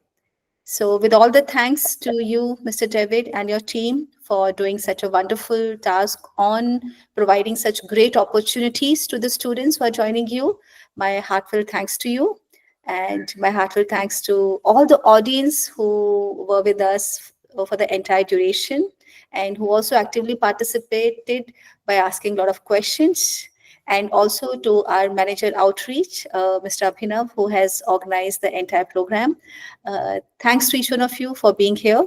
So, with all the thanks to you, Mr. David, and your team for doing such a wonderful task on providing such great opportunities to the students who are joining you, my heartfelt thanks to you. And my heartfelt thanks to all the audience who were with us for the entire duration. and who also actively participated by asking a lot of questions. And also to our manager outreach, Mr. Abhinav, who has organized the entire program. Thanks to each one of you for being here.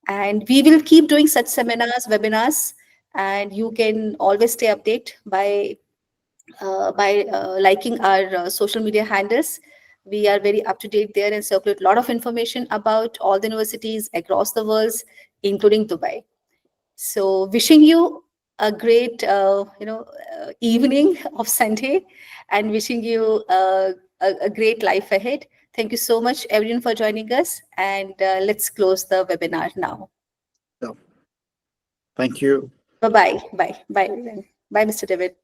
And we will keep doing such seminars, webinars, and you can always stay updated by liking our social media handles. We are very up to date there and circulate a lot of information about all the universities across the world, including Dubai. So, wishing you a great, evening of Sunday, and wishing you a great life ahead. Thank you so much, everyone, for joining us. And let's close the webinar now. So, thank you. Bye bye. Bye bye. Bye, Mr. David.